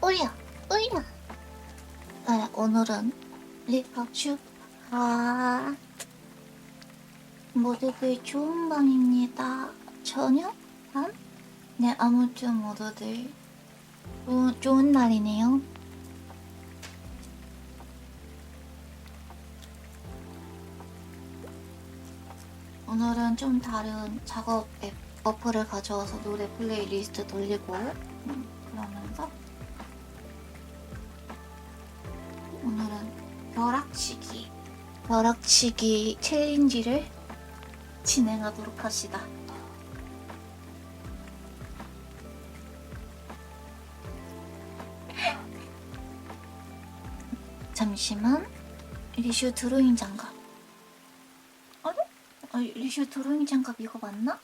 오야, 오야. 네, 오늘은 리커츄 모두들 좋은 밤입니다. 저녁? 밤? 네, 아무튼 모두들 좋은 날이네요. 오늘은 좀 다른 작업 앱 어플을 가져와서 노래 플레이리스트 돌리고 그러면서 오늘은 벼락치기 챌린지를 진행하도록 합시다. 잠시만. 리슈 드로잉 장갑. 아니? 리슈 드로잉 장갑 이거 맞나?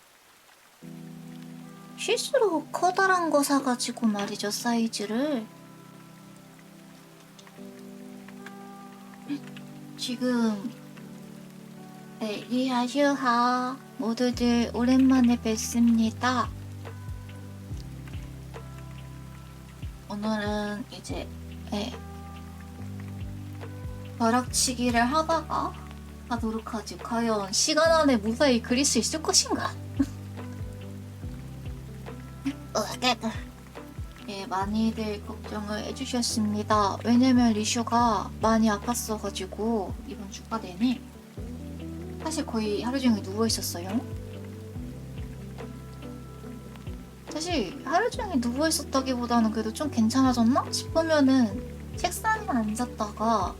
실수로 커다란 거 사가지고 말이죠, 사이즈를. 지금 리아슈하 모두들 오랜만에 뵙습니다. 오늘은 이제 벼락치기를 하다가 하도록 하지. 과연 시간 안에 무사히 그릴 수 있을 것인가? 예, 많이들 걱정을 해주셨습니다. 왜냐면 리슈가 많이 아팠어가지고 이번 주가 내내 사실 거의 하루 종일 누워있었어요. 사실 하루 종일 누워있었다기보다는 그래도 좀 괜찮아졌나 싶으면은 책상에 앉았다가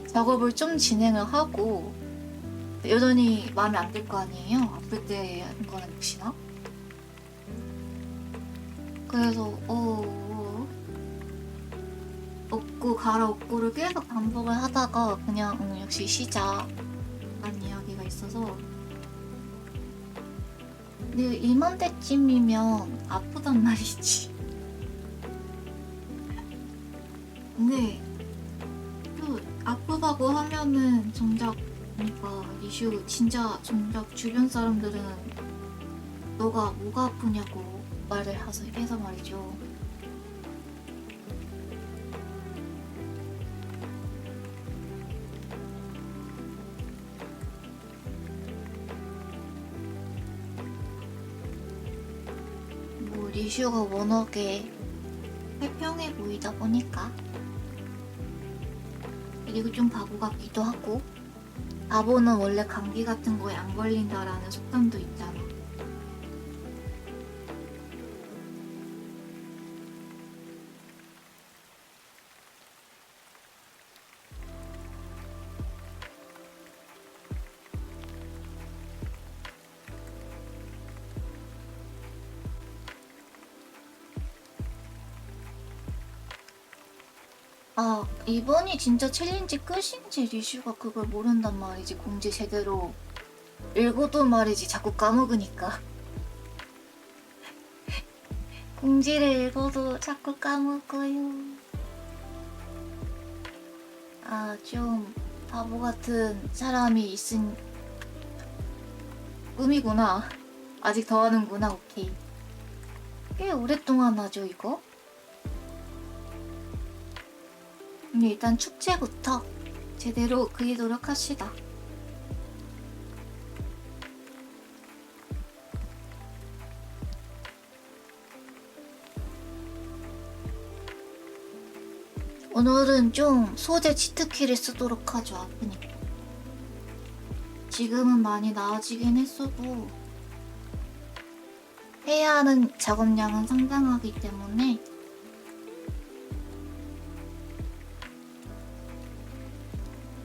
작업을 좀 진행을 하고 여전히 마음에 안 들 거 아니에요? 아플 때 하는 거는 역시나. 그래서 업고 갈아 업고를 계속 반복을 하다가 그냥 역시 쉬자 라는 이야기가 있어서. 근데 이맘때쯤이면 아프단 말이지. 근데 또 아프다고 하면은 정작 그러니까 리슈 진짜 정작 주변 사람들은 너가 뭐가 아프냐고 말을 해서 말이죠. 뭐 리슈가 워낙에 활평해 보이다 보니까, 그리고 좀 바보 같기도 하고, 바보는 원래 감기 같은 거에 안 걸린다라는 속담도 있잖아. 아, 이번이 진짜 챌린지 끝인지 리슈가 그걸 모른단 말이지. 공지 제대로 읽어도 말이지. 자꾸 까먹으니까. 공지를 읽어도 자꾸 까먹어요. 아, 좀 바보 같은 사람이 있은 꿈이구나. 아직 더 하는구나. 오케이. 꽤 오랫동안 하죠, 이거? 일단 축제부터 제대로 그리도록 합시다. 오늘은 좀 소재 치트키를 쓰도록 하죠. 아프니까. 지금은 많이 나아지긴 했어도 해야 하는 작업량은 상당하기 때문에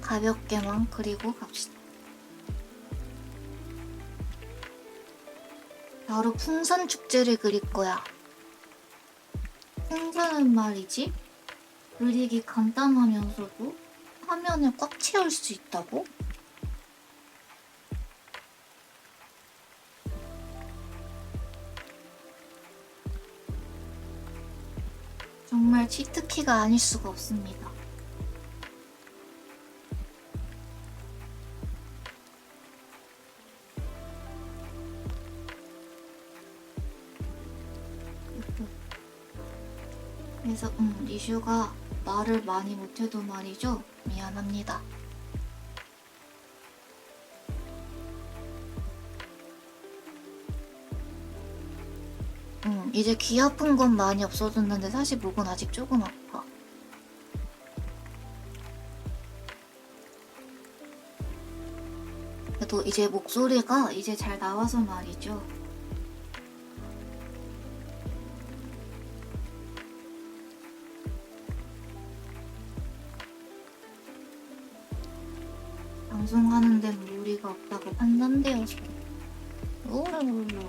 가볍게만 그리고 갑시다. 바로 풍선 축제를 그릴 거야. 풍선은 말이지, 그리기 간단하면서도 화면을 꽉 채울 수 있다고? 정말 치트키가 아닐 수가 없습니다. 그래서 리슈가 말을 많이 못해도 말이죠. 미안합니다. 이제 귀 아픈 건 많이 없어졌는데 사실 목은 아직 조금 아파. 그래도 이제 목소리가 이제 잘 나와서 말이죠. 방송하는 데는 무리가 없다고 판단되어서. 오르르르.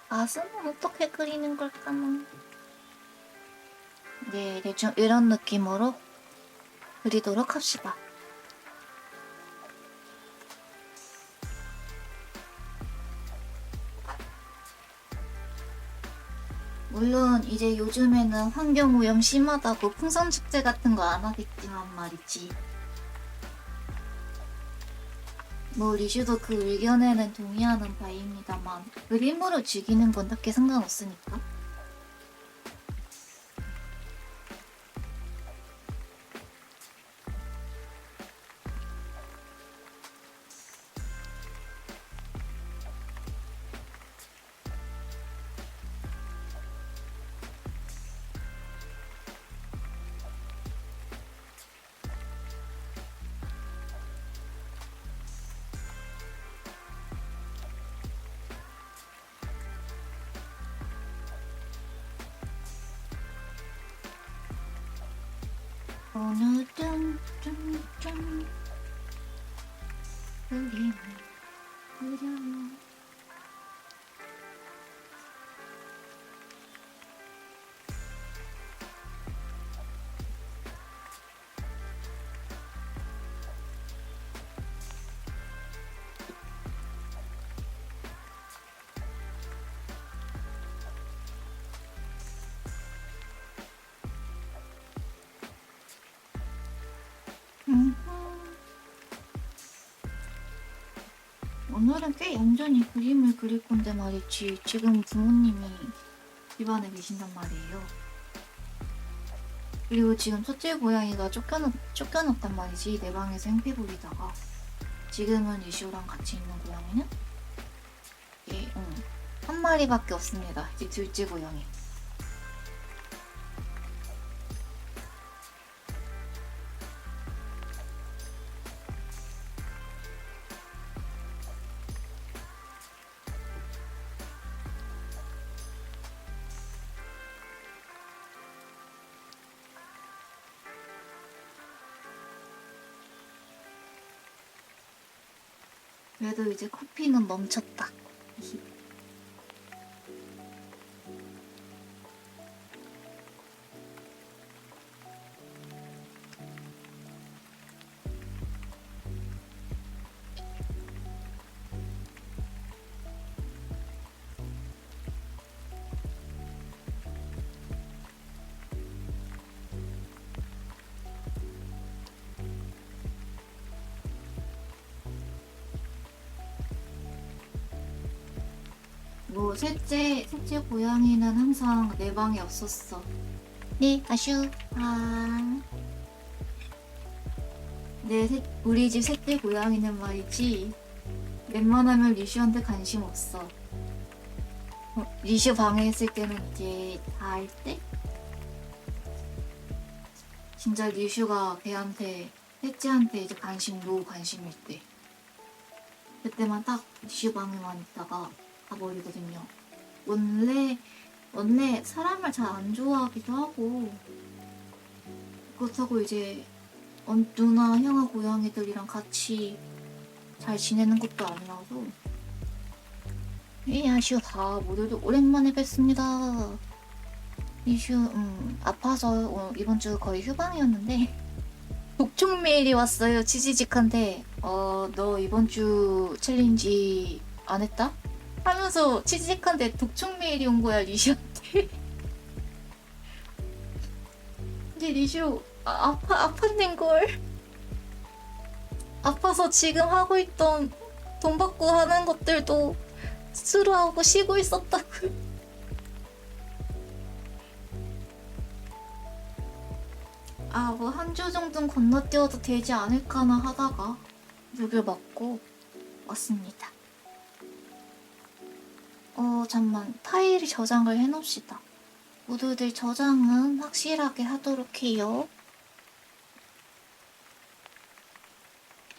가슴은 어떻게 그리는 걸까나? 네, 대충 이런 느낌으로 그리도록 합시다. 물론 이제 요즘에는 환경오염 심하다고 풍선축제 같은 거 안 하겠지만 말이지. 뭐 리슈도 그 의견에는 동의하는 바입니다만 그림으로 즐기는 건 딱히 상관없으니까. 오늘은 좀 그림을 그려요. 오늘은 꽤 얌전히 그림을 그릴 건데 말이지. 지금 부모님이 집안에 계신단 말이에요. 그리고 지금 첫째 고양이가 쫓겨났단 말이지. 내 방에서 행패 부리다가. 지금은 이슈랑 같이 있는 고양이는 한 마리밖에 없습니다. 이제 둘째 고양이. 그래도 이제 커피는 멈췄다. 뭐 셋째 고양이는 항상 내 방에 없었어. 네, 아슈. 우리 집 셋째 고양이는 말이지. 웬만하면 리슈한테 관심 없어. 리슈 방에 있을 때는 이제 다 할 때? 진짜 리슈가 셋째한테 이제 관심일 때. 그때만 딱 리슈 방에만 있다가 가버리거든요. 원래 사람을 잘 안 좋아하기도 하고, 그렇다고 이제 누나 형아 고양이들이랑 같이 잘 지내는 것도 아니라서. 아슈 모두도 오랜만에 뵙습니다. 이슈 아파서 이번 주 거의 휴방이었는데 독촉 메일이 왔어요. 치지직한데 너 이번 주 챌린지 안 했다? 하면서 취직한데 독촉 메일이 온 거야, 리슈한테. 근데 리슈 아팠는걸. 아파서 지금 하고 있던 돈 받고 하는 것들도 스스로 하고 쉬고 있었다고. 아, 뭐 한 주 정도는 건너뛰어도 되지 않을까나 하다가 욕을 먹고 왔습니다. 잠만. 파일 저장을 해놓읍시다. 모두들 저장은 확실하게 하도록 해요.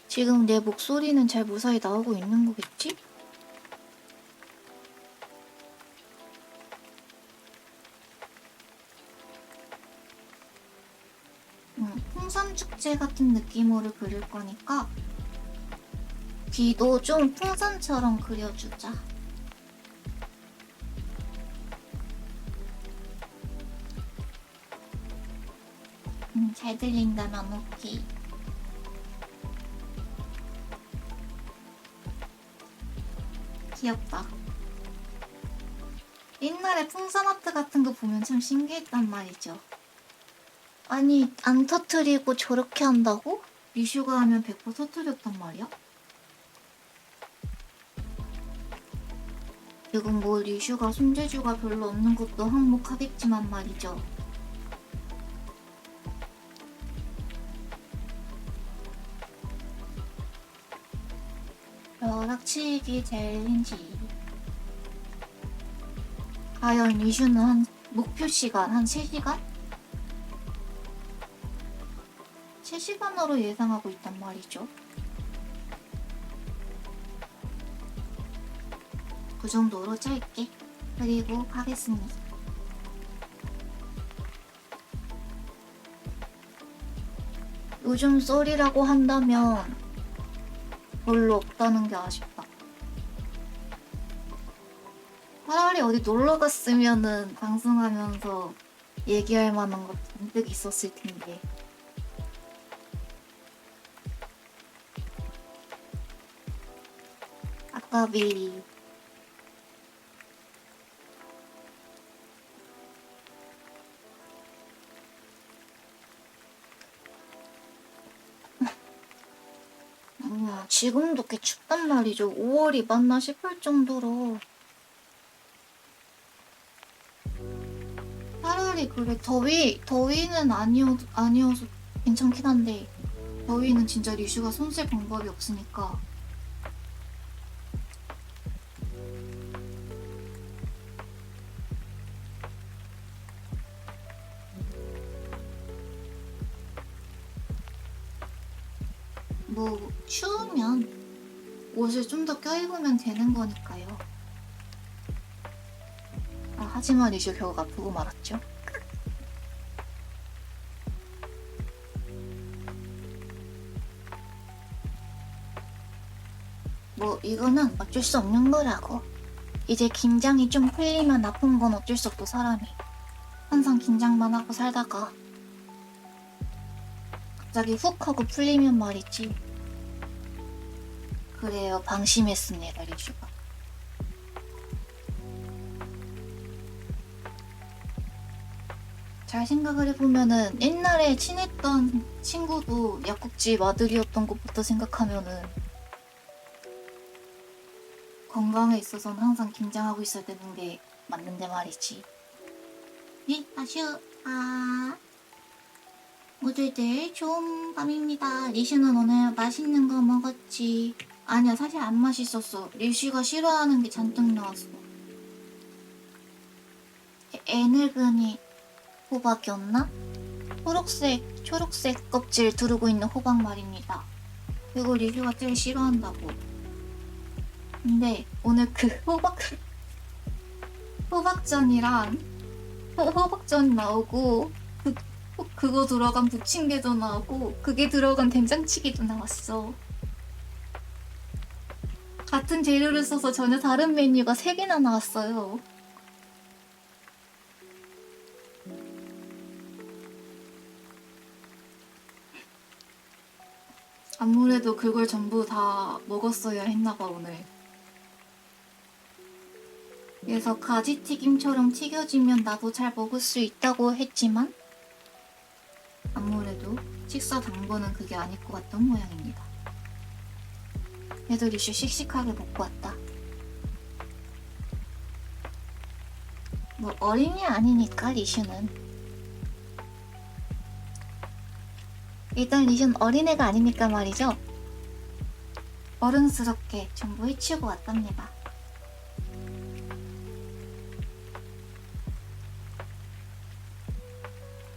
지금 내 목소리는 잘 무사히 나오고 있는 거겠지? 풍선축제 같은 느낌으로 그릴 거니까 귀도 좀 풍선처럼 그려주자. 잘 들린다면 오케이. 귀엽다. 옛날에 풍선 아트 같은 거 보면 참 신기했단 말이죠. 아니, 안 터트리고 저렇게 한다고? 리슈가 하면 100% 터트렸단 말이야? 지금 뭐 리슈가 손재주가 별로 없는 것도 항목하겠지만 말이죠. 벼락치기 챌린지. 과연 리슈는 한 목표 시간 한 3시간? 3시간으로 예상하고 있단 말이죠. 그 정도로 짧게 그리고 가겠습니다. 요즘 썰이라고 한다면 별로 없다는 게 아쉽다. 차라리 어디 놀러 갔으면은 방송하면서 얘기할 만한 거 잔뜩 있었을 텐데. 아까비. 지금도 꽤 춥단 말이죠. 5월이 맞나 싶을 정도로. 차라리 그래 더위는 아니어서 괜찮긴 한데 더위는 진짜 리슈가 손쓸 방법이 없으니까. 뭐 추우면 옷을 좀 더 껴입으면 되는 거니까요. 하지만 리슈 결국 아프고 말았죠. 뭐 이거는 어쩔 수 없는 거라고. 이제 긴장이 좀 풀리면 아픈 건 어쩔 수 없고 사람이 항상 긴장만 하고 살다가 갑자기 훅 하고 풀리면 말이지. 그래요. 방심했습니다, 리슈가. 잘 생각을 해보면은 옛날에 친했던 친구도 약국집 아들이었던 것부터 생각하면은 건강에 있어서는 항상 긴장하고 있어야 되는 게 맞는데 말이지. 네, 아슈. 모두들 좋은 밤입니다. 리슈는 오늘 맛있는 거 먹었지? 아니야, 사실 안 맛있었어. 리슈가 싫어하는 게 잔뜩 나왔어. 애늙은이 호박이었나? 초록색 껍질 두르고 있는 호박 말입니다. 그리고 리슈가 제일 싫어한다고. 근데 오늘 그 호박전이랑 호박전 나오고 그거 들어간 부침개도 나오고 그게 들어간 된장찌개도 나왔어. 같은 재료를 써서 전혀 다른 메뉴가 3개나 나왔어요. 아무래도 그걸 전부 다 먹었어야 했나봐 오늘. 그래서 가지튀김처럼 튀겨지면 나도 잘 먹을 수 있다고 했지만 아무래도 식사 당번은 그게 아닐 것 같던 모양입니다. 그래도 리슈 씩씩하게 먹고 왔다. 뭐 어린이 아니니까 리슈는. 일단 리슈는 어린애가 아니니까 말이죠. 어른스럽게 전부 해치우고 왔답니다.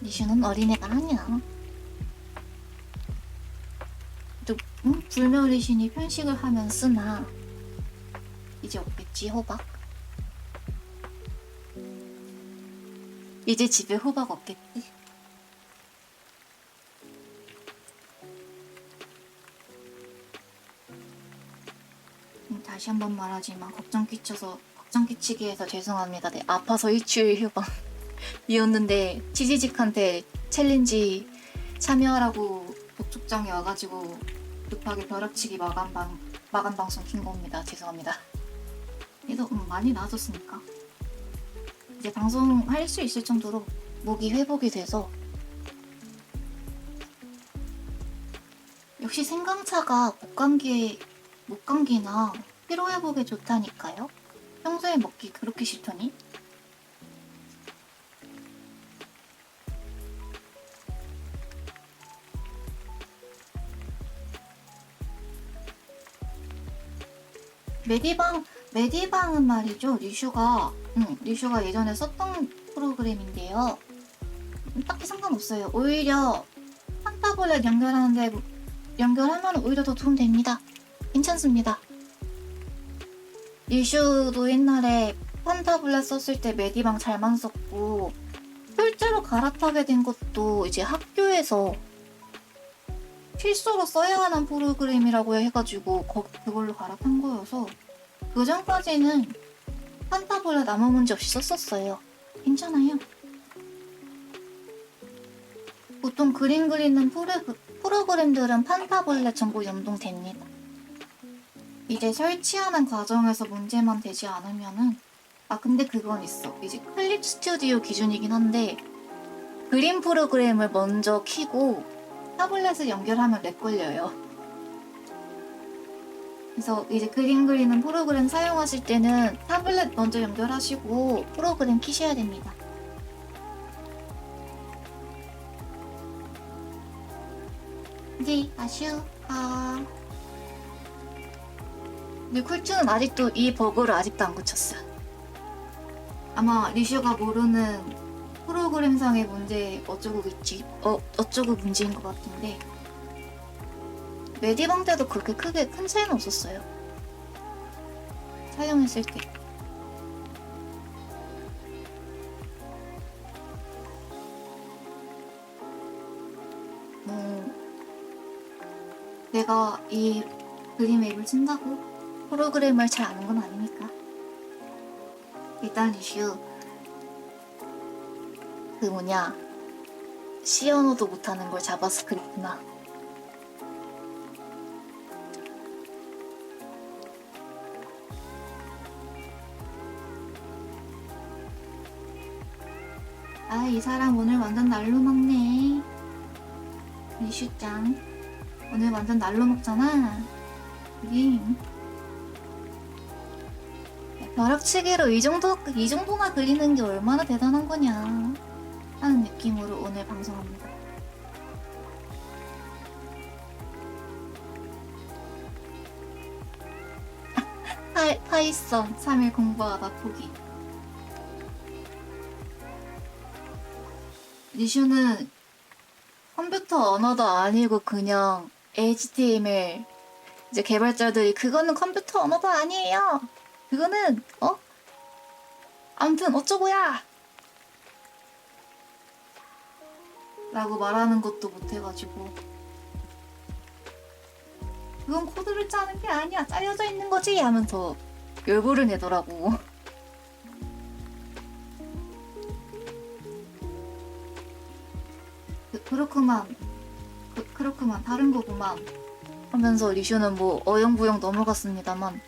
리슈는 어린애가 아니야. 또 불멸리신이 편식을 하면 쓰나 이제 없겠지. 호박 이제 집에 호박 없겠지. 다시 한번 말하지만 걱정 끼치게 해서 죄송합니다. 네, 아파서 일주일 휴방 이었는데 치지직한테 챌린지 참여하라고 독촉장이 와가지고 급하게 벼락치기 마감 방송 킨 겁니다. 죄송합니다. 그래도 많이 나아졌으니까 이제 방송 할 수 있을 정도로 목이 회복이 돼서. 역시 생강차가 목감기나 피로회복에 좋다니까요. 평소에 먹기 그렇게 싫더니. 메디방은 말이죠. 리슈가 예전에 썼던 프로그램인데요. 딱히 상관없어요. 오히려 판타블렛 연결하면 오히려 더 도움됩니다. 괜찮습니다. 리슈도 옛날에 판타블렛 썼을 때 메디방 잘만 썼고, 실제로 갈아타게 된 것도 이제 학교에서 필수로 써야 하는 프로그램이라고 해가지고 그걸로 갈아탄 거여서 그 전까지는 판타블렛 아무 문제 없이 썼었어요. 괜찮아요. 보통 그림 그리는 프로그램들은 판타블렛 전부 연동됩니다. 이제 설치하는 과정에서 문제만 되지 않으면은, 근데 그건 있어. 이제 클립 스튜디오 기준이긴 한데 그림 프로그램을 먼저 키고 타블렛을 연결하면 렉 걸려요. 그래서 이제 그림 그리는 프로그램 사용하실 때는 타블렛 먼저 연결하시고 프로그램 키셔야 됩니다. 네, 아슈카. 근데 쿨츠는 아직도 이 버그를 아직도 안 고쳤어. 아마 리슈가 모르는 프로그램상의 문제 어쩌고 문제인 것 같은데, 메디방 때도 그렇게 크게 큰 차이는 없었어요. 사용했을 때. 내가 이 그림 앱을 쓴다고 프로그램을 잘 아는 건 아니니까. 일단 리슈 시연어도 못하는 걸 잡아서 그랬구나. 이 사람 오늘 완전 날로 먹네. 리슈짱 오늘 완전 날로 먹잖아. 벼락치기로 이 정도나 그리는 게 얼마나 대단한 거냐 하는 느낌으로 오늘 방송합니다. 파이썬 3일 공부하다 포기. 리슈는 컴퓨터 언어도 아니고 그냥 HTML, 이제 개발자들이 그거는 컴퓨터 언어도 아니에요. 그거는 아무튼 어쩌고야 라고 말하는 것도 못해가지고, 그건 코드를 짜는 게 아니야, 짜여져 있는 거지 하면서 열불을 내더라고. 그렇구만 다른 거구만 하면서 리슈는 뭐 어영부영 넘어갔습니다만,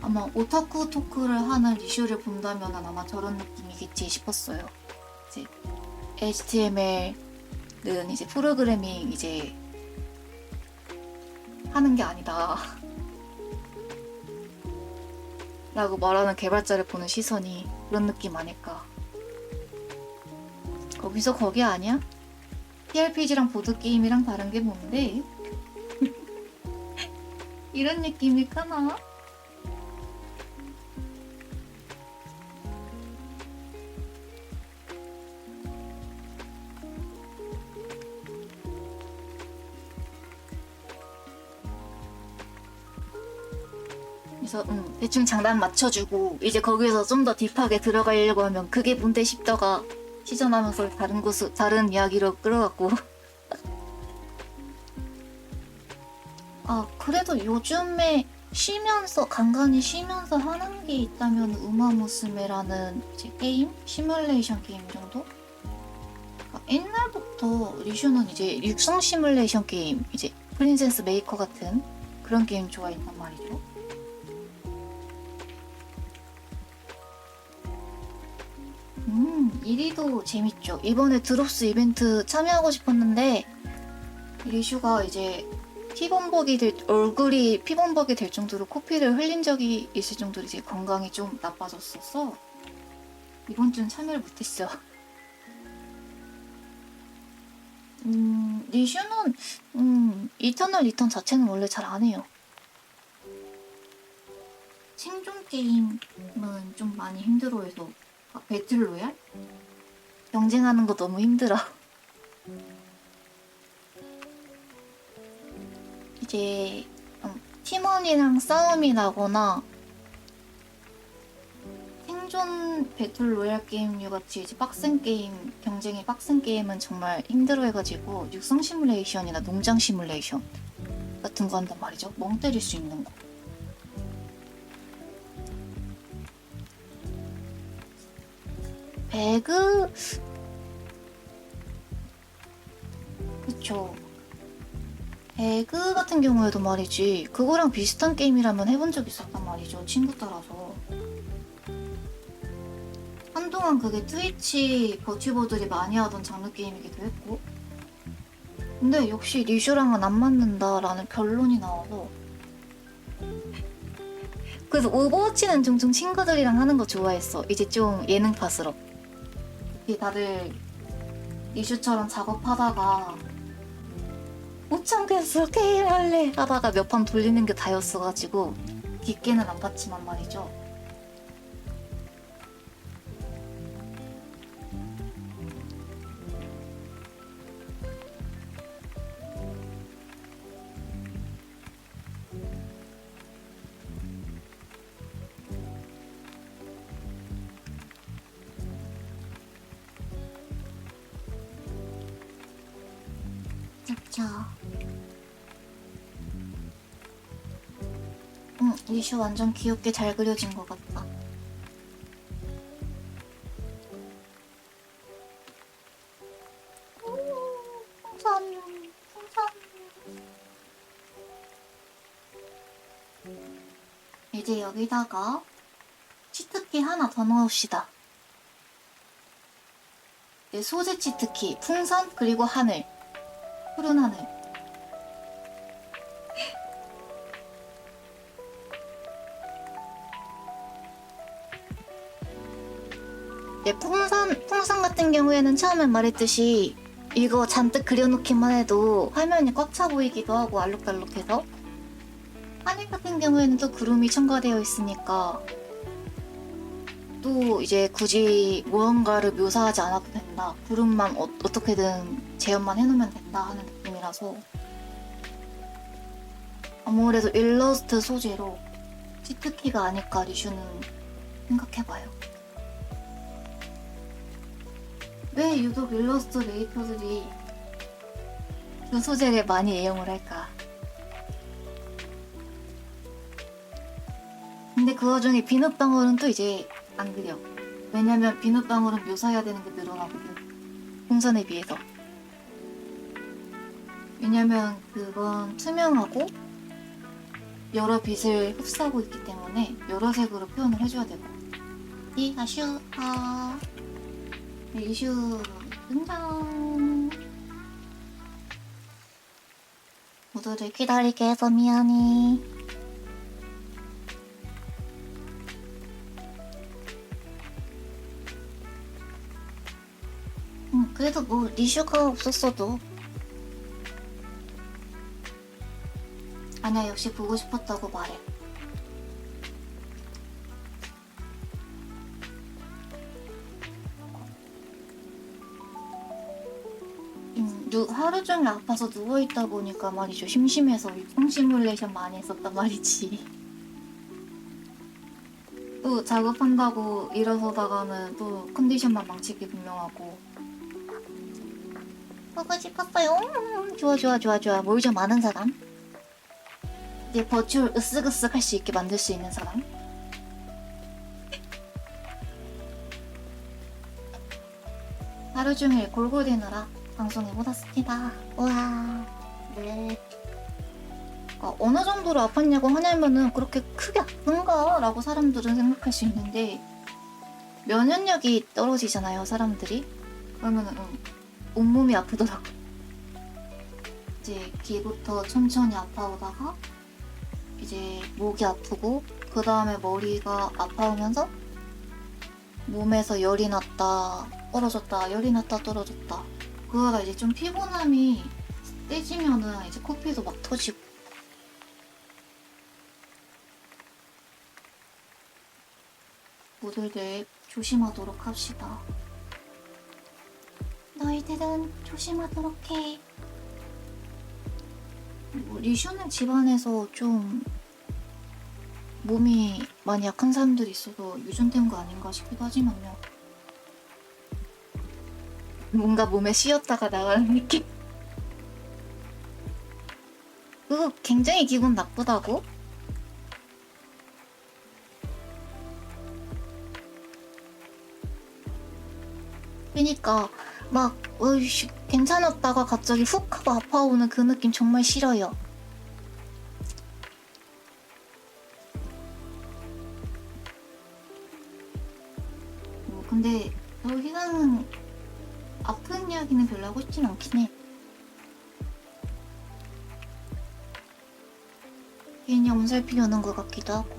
아마 오타쿠 토크를 하는 리슈를 본다면 아마 저런 느낌이겠지 싶었어요. 이제 HTML은 이제 프로그래밍 이제 하는 게 아니다 라고 말하는 개발자를 보는 시선이 그런 느낌 아닐까. 거기서 거기 아니야? TRPG랑 보드게임이랑 다른 게 뭔데? 이런 느낌일까나? 그래서 대충 장단 맞춰주고 이제 거기서 좀 더 딥하게 들어가려고 하면 그게 뭔데 싶다가 시전하면서 다른 이야기로 끌어갔고. 아 그래도 요즘에 간간히 쉬면서 하는 게 있다면 우마무스메라는 이제 게임? 시뮬레이션 게임 정도? 그러니까 옛날부터 리슈는 이제 육성 시뮬레이션 게임, 이제 프린세스 메이커 같은 그런 게임 좋아했단 말이죠. 이리도 재밌죠. 이번에 드롭스 이벤트 참여하고 싶었는데 리슈가 이제 얼굴이 피범벅이 될 정도로 코피를 흘린 적이 있을 정도로 이제 건강이 좀 나빠졌어서 이번 주는 참여를 못했어. 리슈는 이터널 리턴 자체는 원래 잘 안 해요. 생존 게임은 좀 많이 힘들어해서. 배틀로얄? 경쟁하는 거 너무 힘들어. 이제 팀원이랑 싸움이 나거나 생존 배틀로얄 게임류 같이 이제 빡센 게임, 경쟁이 빡센 게임은 정말 힘들어해가지고 육성 시뮬레이션이나 농장 시뮬레이션 같은 거 한단 말이죠. 멍 때릴 수 있는 거. 배그 그쵸. 배그 같은 경우에도 말이지 그거랑 비슷한 게임이라면 해본 적 있었단 말이죠. 친구 따라서. 한동안 그게 트위치 버튜버들이 많이 하던 장르 게임이기도 했고. 근데 역시 리슈랑은 안 맞는다라는 결론이 나와서. 그래서 오버워치는 종종 친구들이랑 하는 거 좋아했어. 이제 좀 예능 파스럽. 다들 리슈처럼 작업하다가 못 참겠어 게임할래 하다가 몇 판 돌리는 게 다였어가지고 깊게는 안 봤지만 말이죠. 자, 리슈 완전 귀엽게 잘 그려진 것 같다. 풍선. 이제 여기다가 치트키 하나 더 넣읍시다. 네, 소재 치트키, 풍선, 그리고 하늘. 푸른 하늘. 네, 풍선 같은 경우에는 처음에 말했듯이 이거 잔뜩 그려놓기만 해도 화면이 꽉 차 보이기도 하고 알록달록해서. 하늘 같은 경우에는 또 구름이 첨가되어 있으니까 또 이제 굳이 무언가를 묘사하지 않아도 된다. 구름만 어떻게든 재현만 해놓으면 된다 하는 느낌이라서 아무래도 일러스트 소재로 치트키가 아닐까 리슈는 생각해봐요. 왜 유독 일러스트 메이커들이 그 소재를 많이 애용을 할까? 근데 그 와중에 비눗방울은 또 이제 안 그려. 왜냐면 비눗방울은 묘사해야 되는 게 늘어나거든. 풍선에 비해서. 왜냐면 그건 투명하고 여러 빛을 흡수하고 있기 때문에 여러 색으로 표현을 해줘야 되고. 리슈 리슈 등장. 모두들 기다리게 해서 미안해. 그래도 뭐 리슈가 없었어도. 아니야, 역시 보고 싶었다고 말해. 하루 종일 아파서 누워있다 보니까 말이죠. 심심해서 총 시뮬레이션 많이 했었단 말이지. 또 작업한다고 일어서다가는 또 컨디션만 망치기 분명하고. 보고 싶었어요. 좋아. 뭘 좀 아는 사람? 이제 버추얼 으쓱으쓱 할 수 있게 만들 수 있는 사람? 하루 종일 골골대느라 방송에 못 왔습니다. 우와. 네. 어느 정도로 아팠냐고 하냐면은 그렇게 크게 아픈가? 라고 사람들은 생각할 수 있는데 면역력이 떨어지잖아요, 사람들이. 그러면은 온몸이 아프더라고. 이제 귀부터 천천히 아파오다가 이제 목이 아프고 그 다음에 머리가 아파오면서 몸에서 열이 났다 떨어졌다 열이 났다 떨어졌다. 그거가 이제 좀 피곤함이 세지면은 이제 코피도 막 터지고. 모두들 조심하도록 합시다. 너희들은 조심하도록 해. 리슈는 집안에서 좀 몸이 많이 약한 사람들이 있어서 유전된 거 아닌가 싶기도 하지만요. 뭔가 몸에 씌었다가 나가는 느낌? 그거 굉장히 기분 나쁘다고? 그니까 막 어이씨 괜찮았다가 갑자기 훅 하고 아파오는 그 느낌 정말 싫어요. 근데 더 이상 아픈 이야기는 별로 하고 싶진 않긴 해. 괜히 엄살피 오는 것 같기도 하고.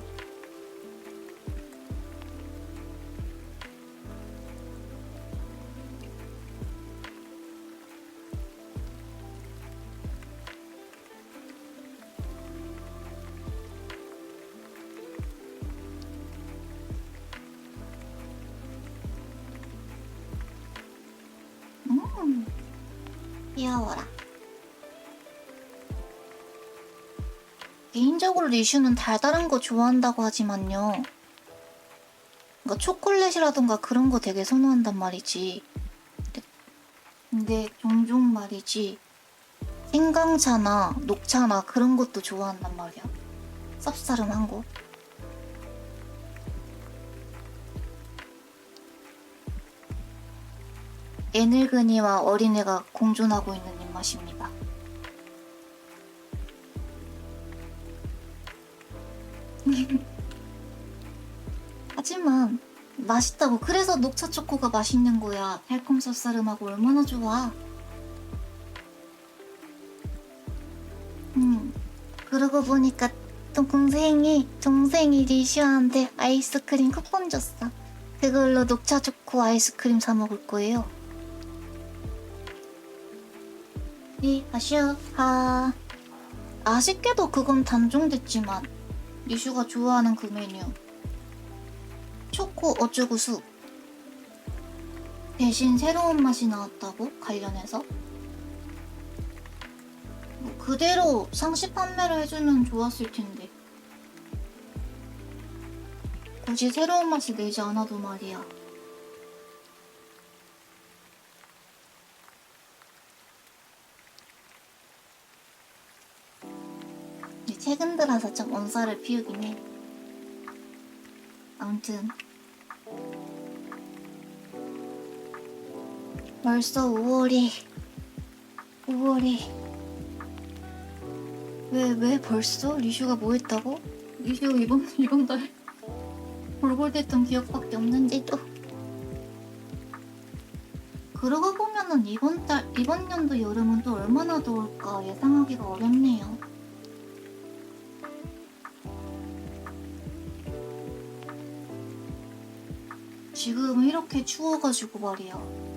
귀여워라. 개인적으로 리슈는 달달한 거 좋아한다고 하지만요. 그러니까 초콜릿이라던가 그런 거 되게 선호한단 말이지. 근데 종종 말이지. 생강차나 녹차나 그런 것도 좋아한단 말이야. 쌉싸름한 거. 애늙은이와 어린애가 공존하고 있는 입맛입니다. 하지만 맛있다고. 그래서 녹차 초코가 맛있는 거야. 달콤 쌉싸름하고 얼마나 좋아. 그러고 보니까 동생이 리슈한테 아이스크림 쿠폰 줬어. 그걸로 녹차 초코 아이스크림 사 먹을 거예요. 리슈하. 아쉽게도 그건 단종됐지만 리슈가 좋아하는 그 메뉴 초코 어쩌고 수 대신 새로운 맛이 나왔다고 관련해서 뭐 그대로 상시 판매를 해주면 좋았을 텐데 굳이 새로운 맛이 내지 않아도 말이야. 최근 들어서 좀 원사를 피우긴 해. 아무튼 벌써 5월이 왜 벌써? 리슈가 뭐 했다고? 리슈 이번 달 골골댔던 기억밖에 없는데도. 그러고 보면은 이번 연도 여름은 또 얼마나 더울까 예상하기가 어렵네요. 지금 이렇게 추워가지고 말이야.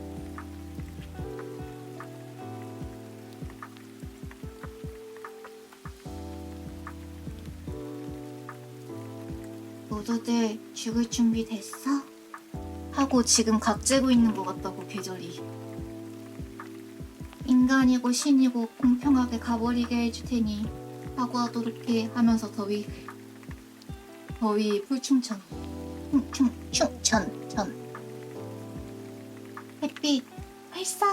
모두들 죽을 준비 됐어? 하고 지금 각 재고 있는 것 같다고 계절이. 인간이고 신이고 공평하게 가버리게 해줄 테니 사과하도록 해 하면서 더위 풀충천 충천 햇빛 발사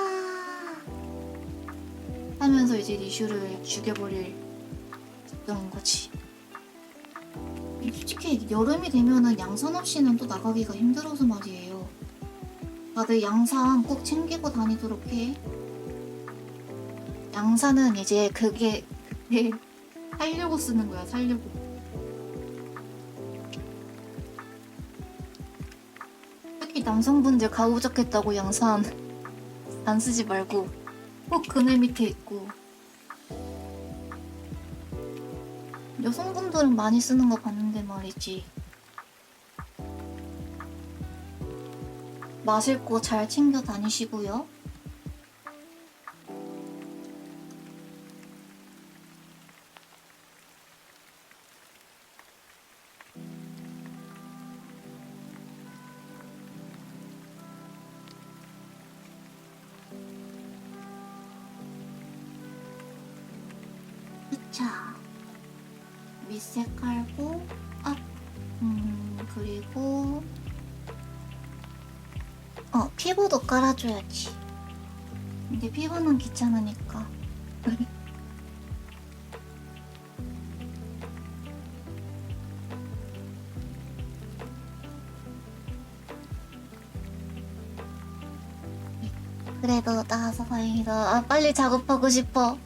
하면서 이제 리슈를 죽여버릴 작정인 거지. 솔직히 여름이 되면은 양산 없이는 또 나가기가 힘들어서 말이에요. 다들 양산 꼭 챙기고 다니도록 해. 양산은 이제 그게 살려고 쓰는 거야, 살려고. 특히 남성분들 가오적했다고 양산 안 쓰지 말고 꼭 그늘 밑에 있고. 여성분들은 많이 쓰는 거 봤는데 말이지. 마실 거 잘 챙겨 다니시고요. 자, 밑에 깔고 그리고 피부도 깔아줘야지. 근데 피부는 귀찮으니까. 그래도 나와서 다행이다. 빨리 작업하고 싶어.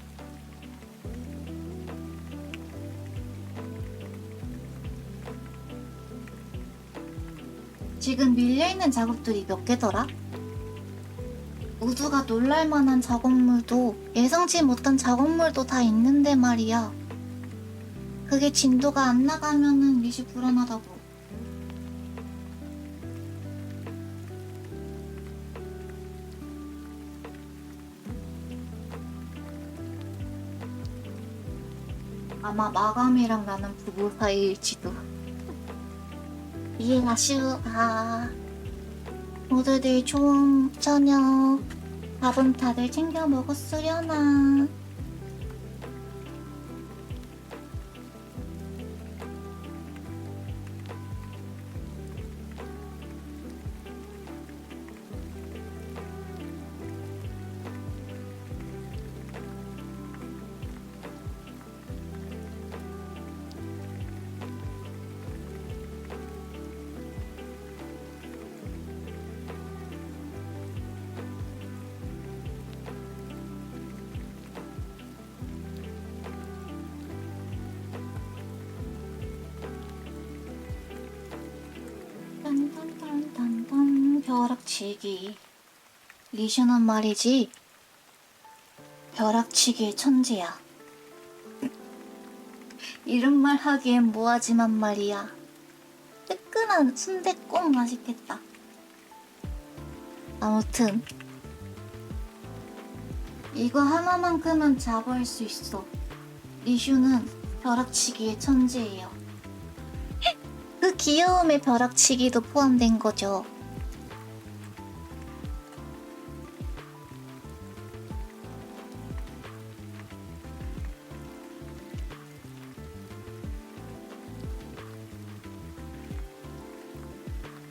지금 밀려있는 작업들이 몇 개더라? 모두가 놀랄만한 작업물도 예상치 못한 작업물도 다 있는데 말이야. 그게 진도가 안 나가면은 리시 불안하다고. 아마 마감이랑 나는 부부 사이일지도. 이해가 쉬우가. 모두들 좋은 저녁. 밥은 다들 챙겨 먹었으려나. 딴딴딴딴딴 벼락치기. 리슈는 말이지 벼락치기의 천재야. 이런 말 하기엔 뭐하지만 말이야. 뜨끈한 순댓국 맛있겠다. 아무튼 이거 하나만큼은 자부할 수 있어. 리슈는 벼락치기의 천재예요. 그 귀여움의 벼락치기도 포함된 거죠.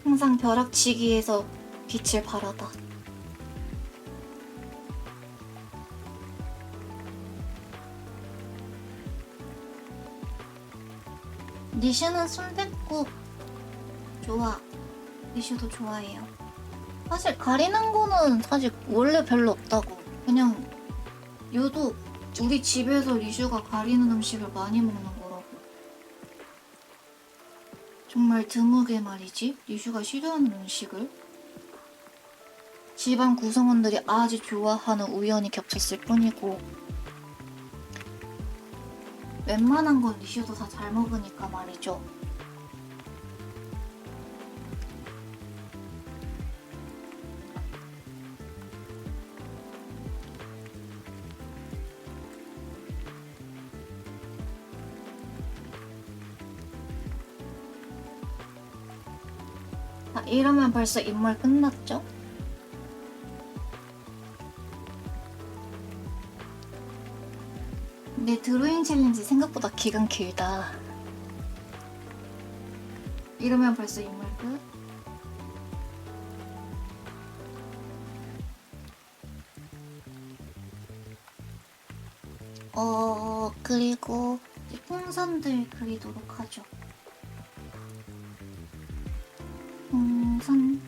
항상 벼락치기에서 빛을 발하다. 리슈는 순댓국 좋아. 리슈도 좋아해요. 사실 가리는 거는 사실 원래 별로 없다고. 그냥 유독 우리 집에서 리슈가 가리는 음식을 많이 먹는 거라고. 정말 드물게 말이지. 리슈가 싫어하는 음식을 집안 구성원들이 아주 좋아하는 우연히 겹쳤을 뿐이고, 웬만한 건 리슈도 다 잘 먹으니까 말이죠. 아, 이러면 벌써 인물 끝났죠? 근데 드로잉 챌린지 생각보다 기간 길다. 이러면 벌써 인물 끝? 그리고 풍선들 그리도록 하죠. 풍선.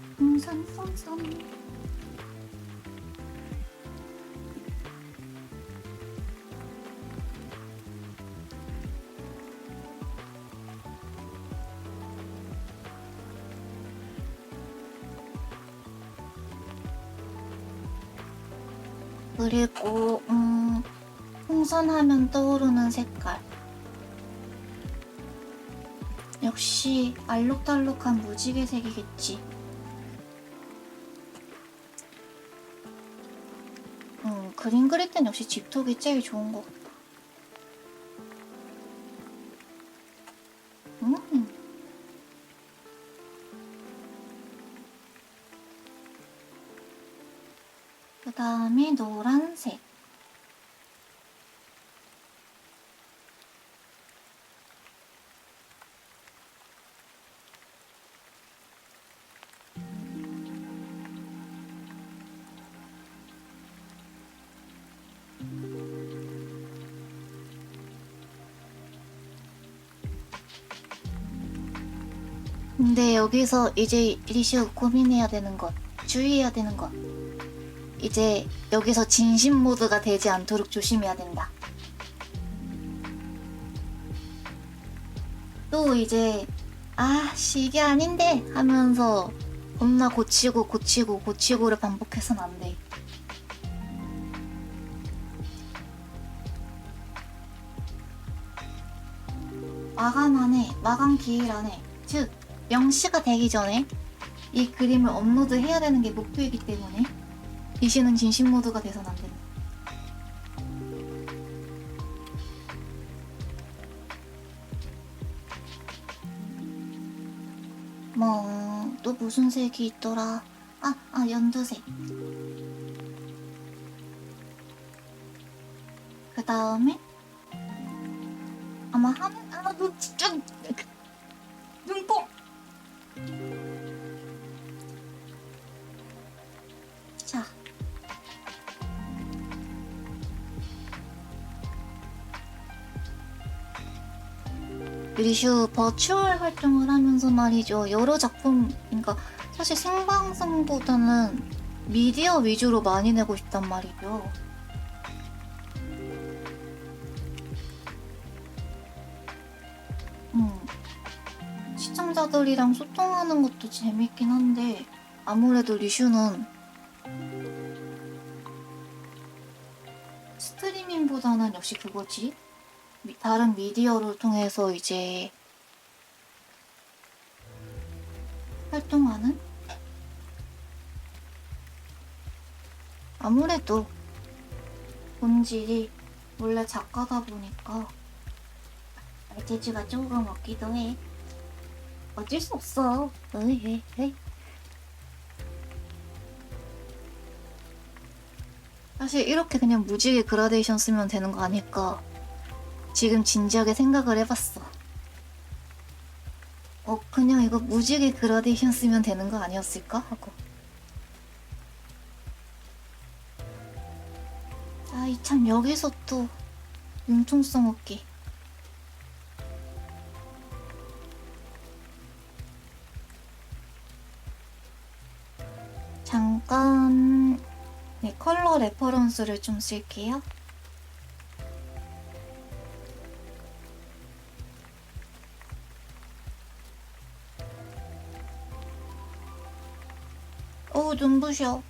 그리고 풍선하면 떠오르는 색깔. 역시 알록달록한 무지개색이겠지. 그림 그릴 땐 역시 집톡이 제일 좋은 것 같다. 그 다음에 노란색. 근데 여기서 이제 리슈 고민해야 되는 것, 주의해야 되는 것. 이제 여기서 진심 모드가 되지 않도록 조심해야 된다. 또 이제 이게 아닌데 하면서 겁나 고치고를 반복해서는 안 돼. 마감 기일 안에, 즉 명시가 되기 전에 이 그림을 업로드해야 되는 게 목표이기 때문에 리슈는 진심 모드가 돼서는 안 된다. 또 무슨 색이 있더라. 연두색. 그 다음에 아마 너 진짜 눈뽕. 자, 리슈 버추얼 활동을 하면서 말이죠. 여러 작품, 그러니까 사실 생방송보다는 미디어 위주로 많이 내고 싶단 말이죠. 시청자들이랑 소통하는 것도 재밌긴 한데 아무래도 리슈는 스트리밍보다는 역시 그거지. 다른 미디어를 통해서 이제 활동하는? 아무래도 본질이 원래 작가다 보니까 말재주가 조금 없기도 해. 어쩔 수 없어. 에이. 사실 이렇게 그냥 무지개 그라데이션 쓰면 되는 거 아닐까. 지금 진지하게 생각을 해봤어. 그냥 이거 무지개 그라데이션 쓰면 되는 거 아니었을까? 하고. 참 여기서 또 융통성 없게. 잠깐 컬러 레퍼런스를 좀 쓸게요. 어우, 눈부셔.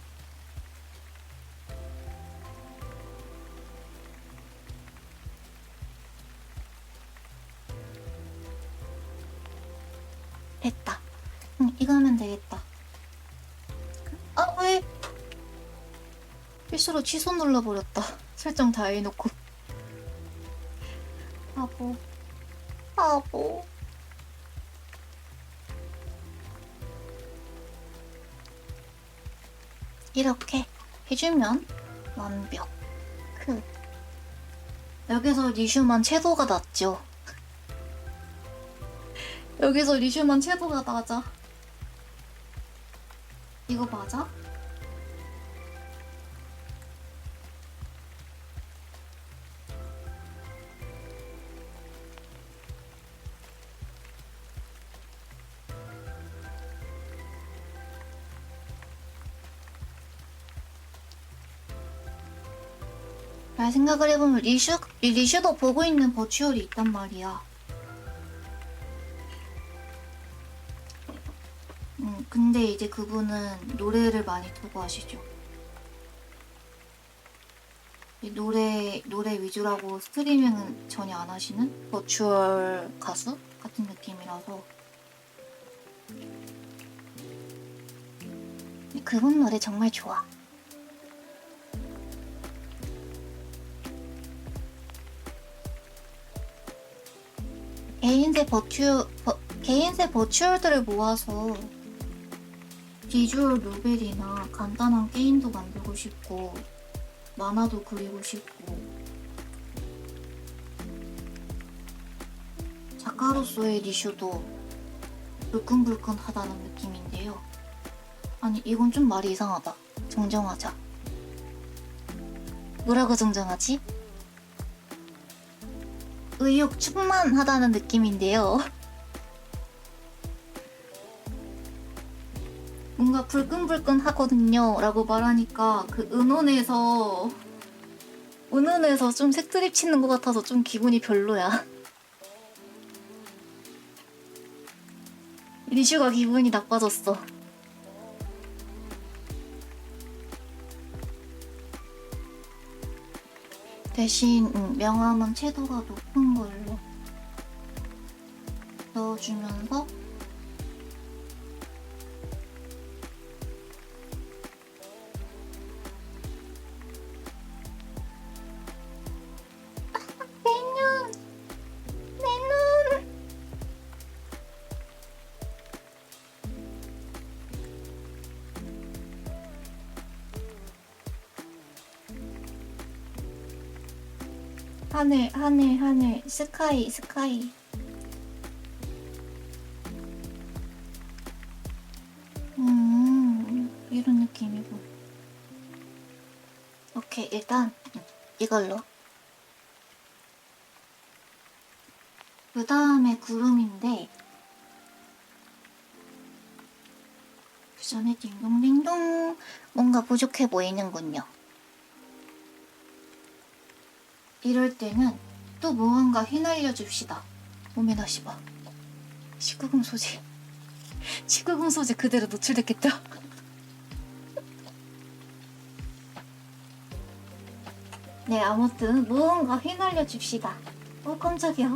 됐다. 응, 이거 하면 되겠다. 아, 왜? 실수로 취소 눌러버렸다. 설정 다 해놓고. 바보. 바보. 이렇게 해주면 완벽. 여기서 리슈만 채도가 낮죠. 여기서 리슈만 채도가 낮아. 이거 맞아? 잘 생각을 해보면 리슈도 보고 있는 버추얼이 있단 말이야. 근데 이제 그분은 노래를 많이 듣고 하시죠. 노래 위주라고 스트리밍은 전혀 안 하시는 버추얼 가수 같은 느낌이라서. 그분 노래 정말 좋아. 개인세 버추얼들을 모아서 비주얼 노벨이나 간단한 게임도 만들고 싶고 만화도 그리고 싶고 작가로서의 리슈도 불끈불끈하다는 느낌인데요. 아니, 이건 좀 말이 이상하다. 정정하자. 뭐라고 정정하지? 의욕 충만하다는 느낌인데요. 뭔가 불끈불끈하거든요 라고 말하니까 그 은혼에서 좀 색드립 치는 것 같아서 좀 기분이 별로야. 리슈가 기분이 나빠졌어. 대신 명암은 채도가 높은 걸로 넣어주면서 내 눈! 하늘, 스카이. 이런 느낌이고. 오케이, 일단 이걸로. 그 다음에 구름인데 그 전에 딩동딩동 뭔가 부족해 보이는군요. 이럴 때는 또 무언가 휘날려 줍시다. 오메나시바. 19금 소재 그대로 노출됐겠다. 네, 아무튼 무언가 휘날려 줍시다. 깜짝이야.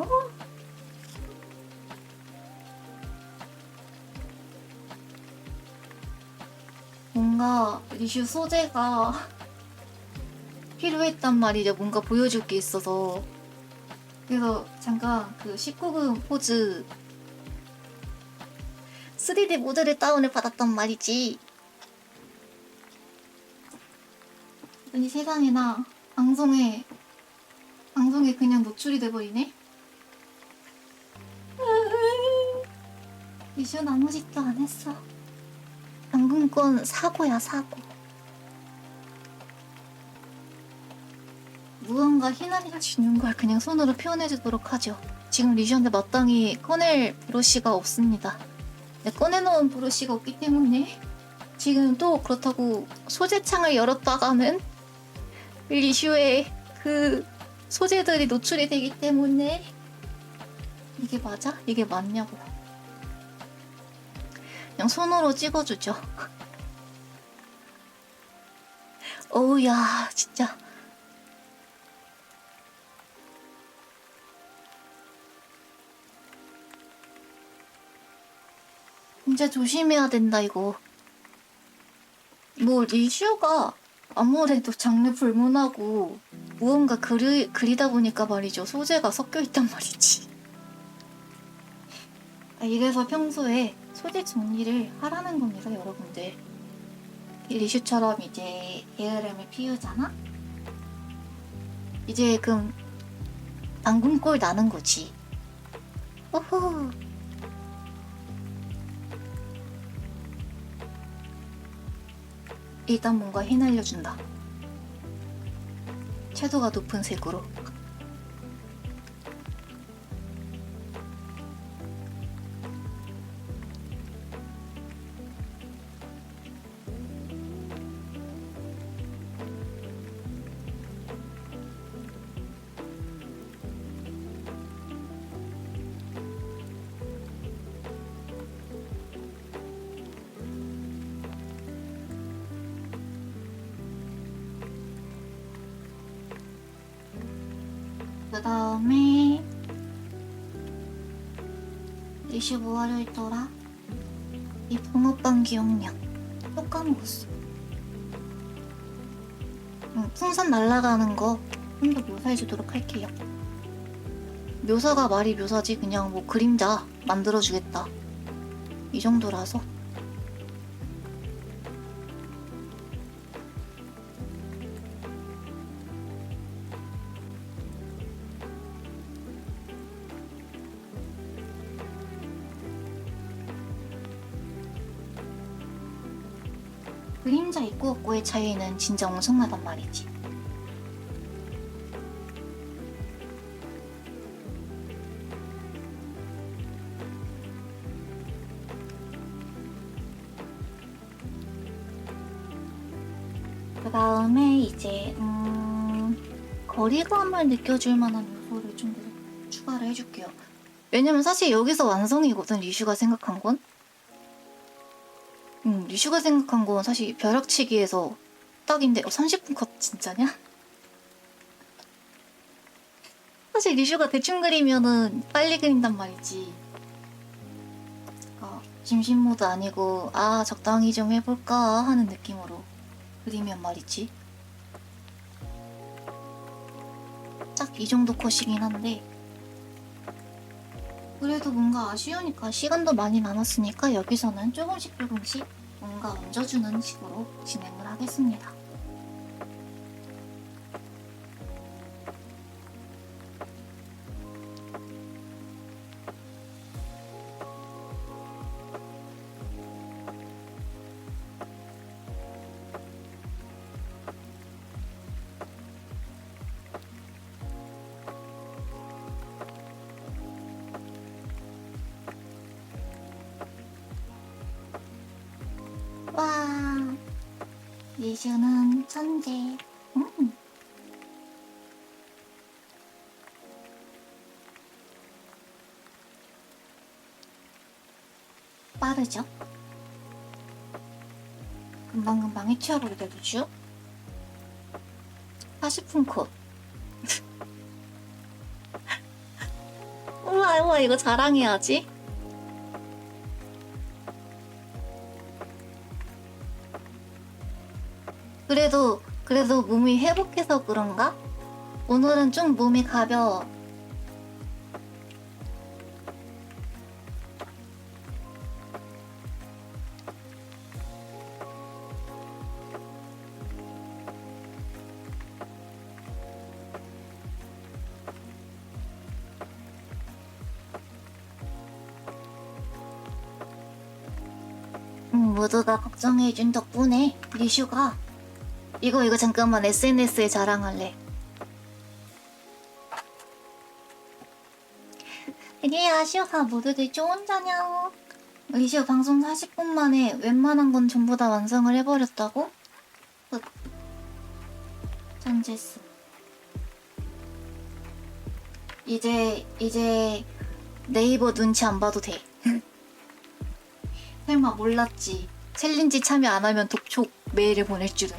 뭔가 리슈 소재가 필요했단 말이죠. 뭔가 보여줄 게 있어서. 그래서 잠깐 그 19금 포즈 3D 모델을 다운을 받았단 말이지. 아니, 세상에나 방송에 그냥 노출이 돼버리네. 리슈는 아무 짓도 안 했어. 방금 건 사고야, 사고. 무언가 휘날려 주는 걸 그냥 손으로 표현해주도록 하죠. 지금 리슈한테 마땅히 꺼낼 브러쉬가 없습니다. 네, 꺼내놓은 브러쉬가 없기 때문에 지금 또 그렇다고 소재창을 열었다가는 리슈의 그 소재들이 노출이 되기 때문에 이게 맞아? 이게 맞냐고. 그냥 손으로 찍어주죠. 어우야, 진짜. 진짜 조심해야 된다, 이거. 뭐, 리슈가 아무래도 장르 불문하고 무언가 그리다 보니까 말이죠. 소재가 섞여 있단 말이지. 이래서 평소에 소재 정리를 하라는 겁니다, 여러분들. 리슈처럼 이제 게으름을 피우잖아? 이제 그럼 당근꼴 나는 거지. 호호. 일단 뭔가 휘날려준다. 채도가 높은 색으로. 그 다음에 리슈 뭐 하려 했더라? 이 붕어빵 기억력 또 까먹었어. 풍선 날아가는 거 좀 더 묘사해주도록 할게요. 묘사가 말이 묘사지 그냥 뭐 그림자 만들어주겠다 이 정도라서. 그림자 있고 없고의 차이는 진짜 엄청나단 말이지. 그 다음에 이제 거리감을 느껴줄 만한 요소를 좀 더 추가를 해줄게요. 왜냐면 사실 여기서 완성이거든, 리슈가 생각한 건. 리슈가 생각한 건 사실 벼락치기에서 딱인데 30분 컷 진짜냐? 사실 리슈가 대충 그리면은 빨리 그린단 말이지. 심심 모드 아니고 적당히 좀 해볼까 하는 느낌으로 그리면 말이지. 딱 이 정도 컷이긴 한데 그래도 뭔가 아쉬우니까 시간도 많이 남았으니까 여기서는 조금씩 뭔가 얹어주는 식으로 진행을 하겠습니다. 와, 리슈는 천재. 빠르죠? 금방금방 해치워버리게 되죠? 40분 컷. 우와, 이거 자랑해야지. 그래도 몸이 회복해서 그런가? 오늘은 좀 몸이 가벼워. 모두가 걱정해준 덕분에 리슈가 이거 잠깐만 SNS에 자랑할래. 이게야 시오가 모두들 좋은자냐. 리슈 방송 40분 만에 웬만한 건 전부 다 완성을 해버렸다고? 천재스. 이제 네이버 눈치 안 봐도 돼. 설마 몰랐지. 챌린지 참여 안 하면 독촉 메일을 보낼 줄은.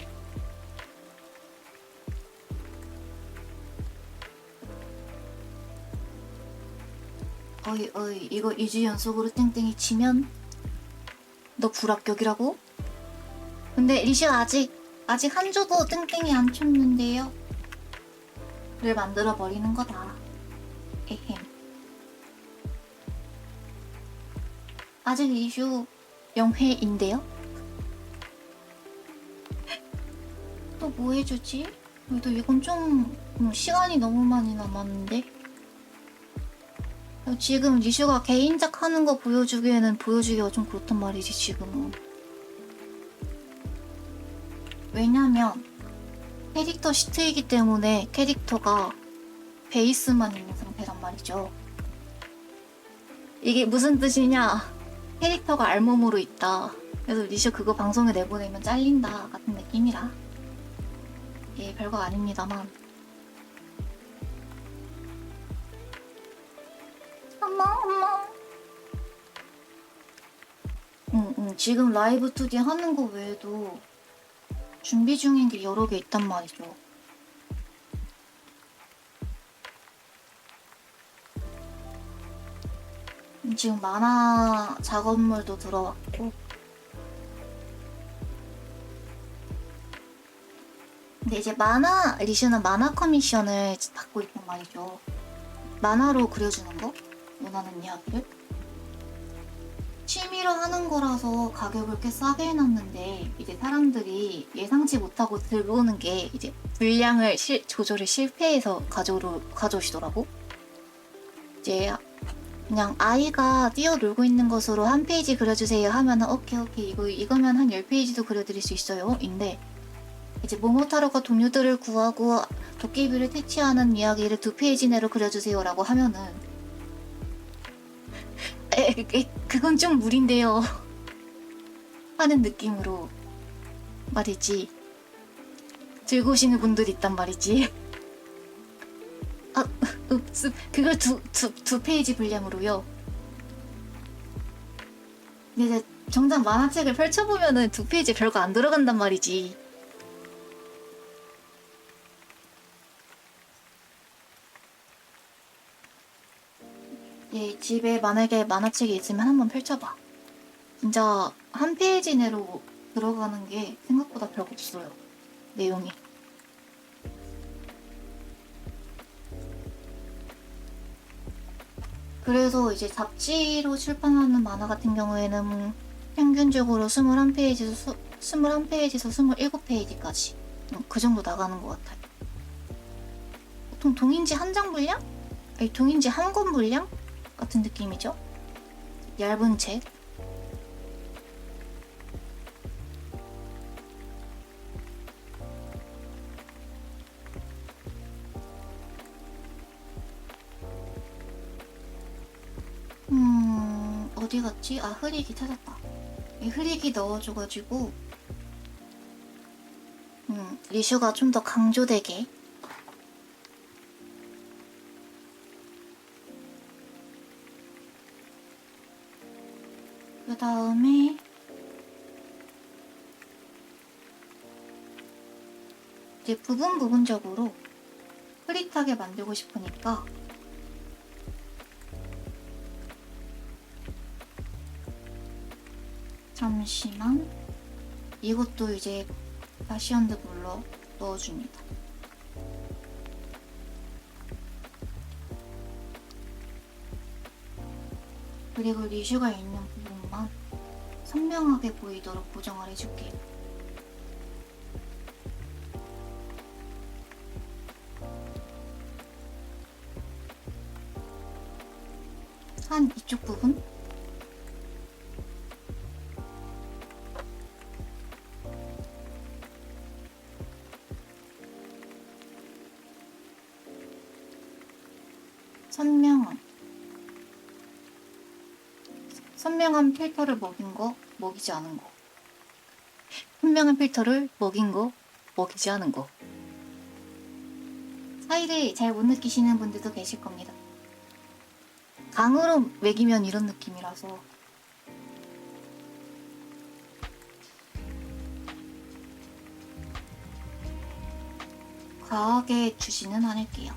어이 어이 이거 2주 연속으로 땡땡이 치면 너 불합격이라고? 근데 리슈 아직 한 주도 땡땡이 안 쳤는데요. 를 만들어 버리는 거다. 에헴. 아직 리슈 0회인데요? 또 뭐 해주지? 그래도 이건 좀 시간이 너무 많이 남았는데? 지금 리슈가 개인작 하는 거 보여주기가 좀 그렇단 말이지 지금은. 왜냐면 캐릭터 시트이기 때문에 캐릭터가 베이스만 있는 상태란 말이죠. 이게 무슨 뜻이냐? 캐릭터가 알몸으로 있다. 그래서 리슈 그거 방송에 내보내면 잘린다 같은 느낌이라. 예, 별거 아닙니다만. 엄마. 지금 라이브 2D 하는 거 외에도 준비 중인 게 여러 개 있단 말이죠. 지금 만화 작업물도 들어왔고. 근데 이제 리슈는 만화 커미션을 받고 있단 말이죠. 만화로 그려주는 거? 원하는 이야기를? 취미로 하는 거라서 가격을 꽤 싸게 해놨는데 이제 사람들이 예상치 못하고 들어오는 게 이제 분량을 조절을 실패해서 가져오시더라고. 이제 그냥 아이가 뛰어놀고 있는 것으로 한 페이지 그려주세요 하면은 오케이 이거면 한 10페이지도 그려드릴 수 있어요 인데 이제 모모타로가 동료들을 구하고 도깨비를 퇴치하는 이야기를 2페이지 내로 그려주세요 라고 하면은 그건 좀 무리인데요 하는 느낌으로 말이지. 들고 오시는 분들이 있단 말이지. 그걸 두 페이지 분량으로요. 근데 정작 만화책을 펼쳐보면은 2페이지 별거 안 들어간단 말이지. 예, 집에 만약에 만화책이 있으면 한번 펼쳐봐. 진짜 한 페이지 내로 들어가는 게 생각보다 별거 없어요. 내용이. 그래서 이제 잡지로 출판하는 만화 같은 경우에는 평균적으로 21페이지에서 27페이지까지 그 정도 나가는 것 같아요. 보통 동인지 한 장 분량? 아니 동인지 한 권 분량? 같은 느낌이죠. 얇은 책. 어디 갔지? 아, 흐리기 찾았다. 이 흐리기 넣어줘가지고 리슈가 좀 더 강조되게 그 다음에 이제 부분적으로 흐릿하게 만들고 싶으니까 잠시만 이것도 이제 다시언드 블러 넣어줍니다. 그리고 리슈가 있는 부분만 선명하게 보이도록 보정을 해줄게요. 한 이쪽 부분? 선명한 필터를 먹인 거, 먹이지 않은 거. 선명한 필터를 먹인 거, 먹이지 않은 거. 차이를 잘 못 느끼시는 분들도 계실 겁니다. 강으로 먹이면 이런 느낌이라서. 과하게 주지는 않을게요.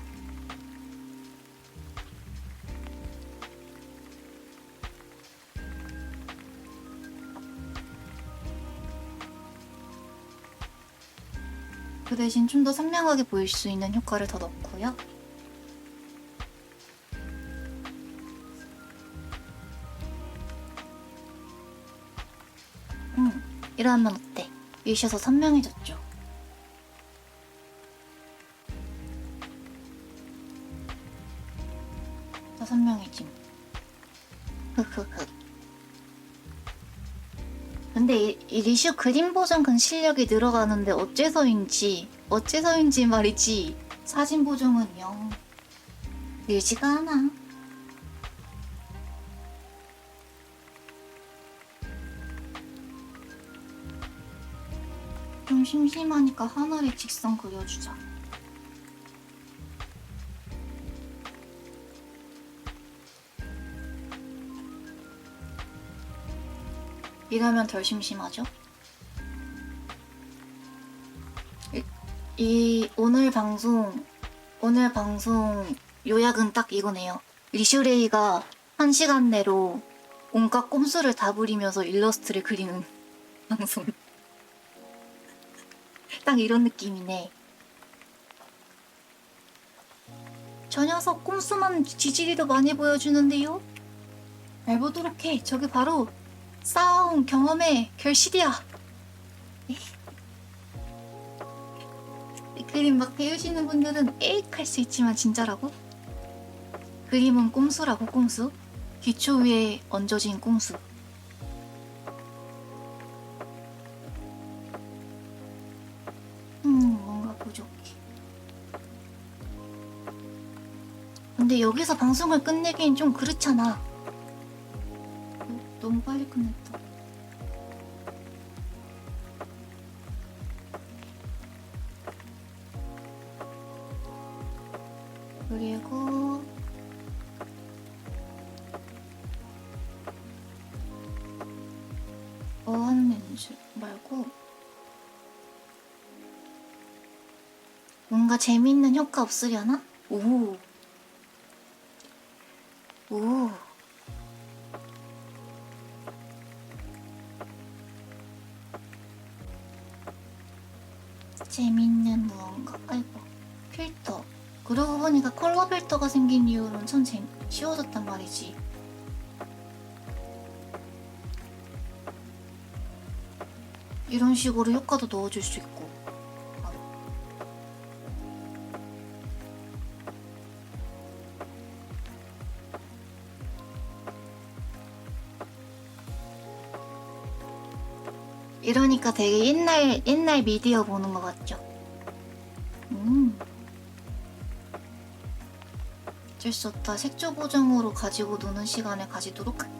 그 대신 좀 더 선명하게 보일 수 있는 효과를 더 넣고요. 이러면 어때? 위셔서 선명해졌죠? 더 선명해짐. 흑흑흑. 근데 이 리슈 그림 보정 실력이 늘어가는데 어째서인지 말이지 사진 보정은 영 늘지가 않아. 좀 심심하니까 하늘에 직선 그려주자. 이러면 덜 심심하죠? 오늘 방송 요약은 딱 이거네요. 리슈레이가 1시간 내로 온갖 꼼수를 다 부리면서 일러스트를 그리는 방송. 딱 이런 느낌이네. 저 녀석 꼼수만 지지리도 많이 보여주는데요? 잘 보도록 해. 저게 바로 쌓아온 경험의 결실이야. 그림 막 배우시는 분들은 에익 할 수 있지만 진짜라고? 그림은 꼼수라고. 꼼수? 기초 위에 얹어진 꼼수. 뭔가 부족해. 근데 여기서 방송을 끝내기엔 좀 그렇잖아. 너무 빨리 끝냈다. 그리고 하는 연습 말고 뭔가 재미있는 효과 없으려나? 오. 재밌는 무언가. 아이고, 필터. 그러고 보니까 컬러 필터가 생긴 이후로는 참 쉬워졌단 말이지. 이런 식으로 효과도 넣어줄 수 있고. 이러니까 되게 옛날 미디어 보는 것 같죠? 어쩔 수 없다. 색조 보정으로 가지고 노는 시간을 가지도록 할게.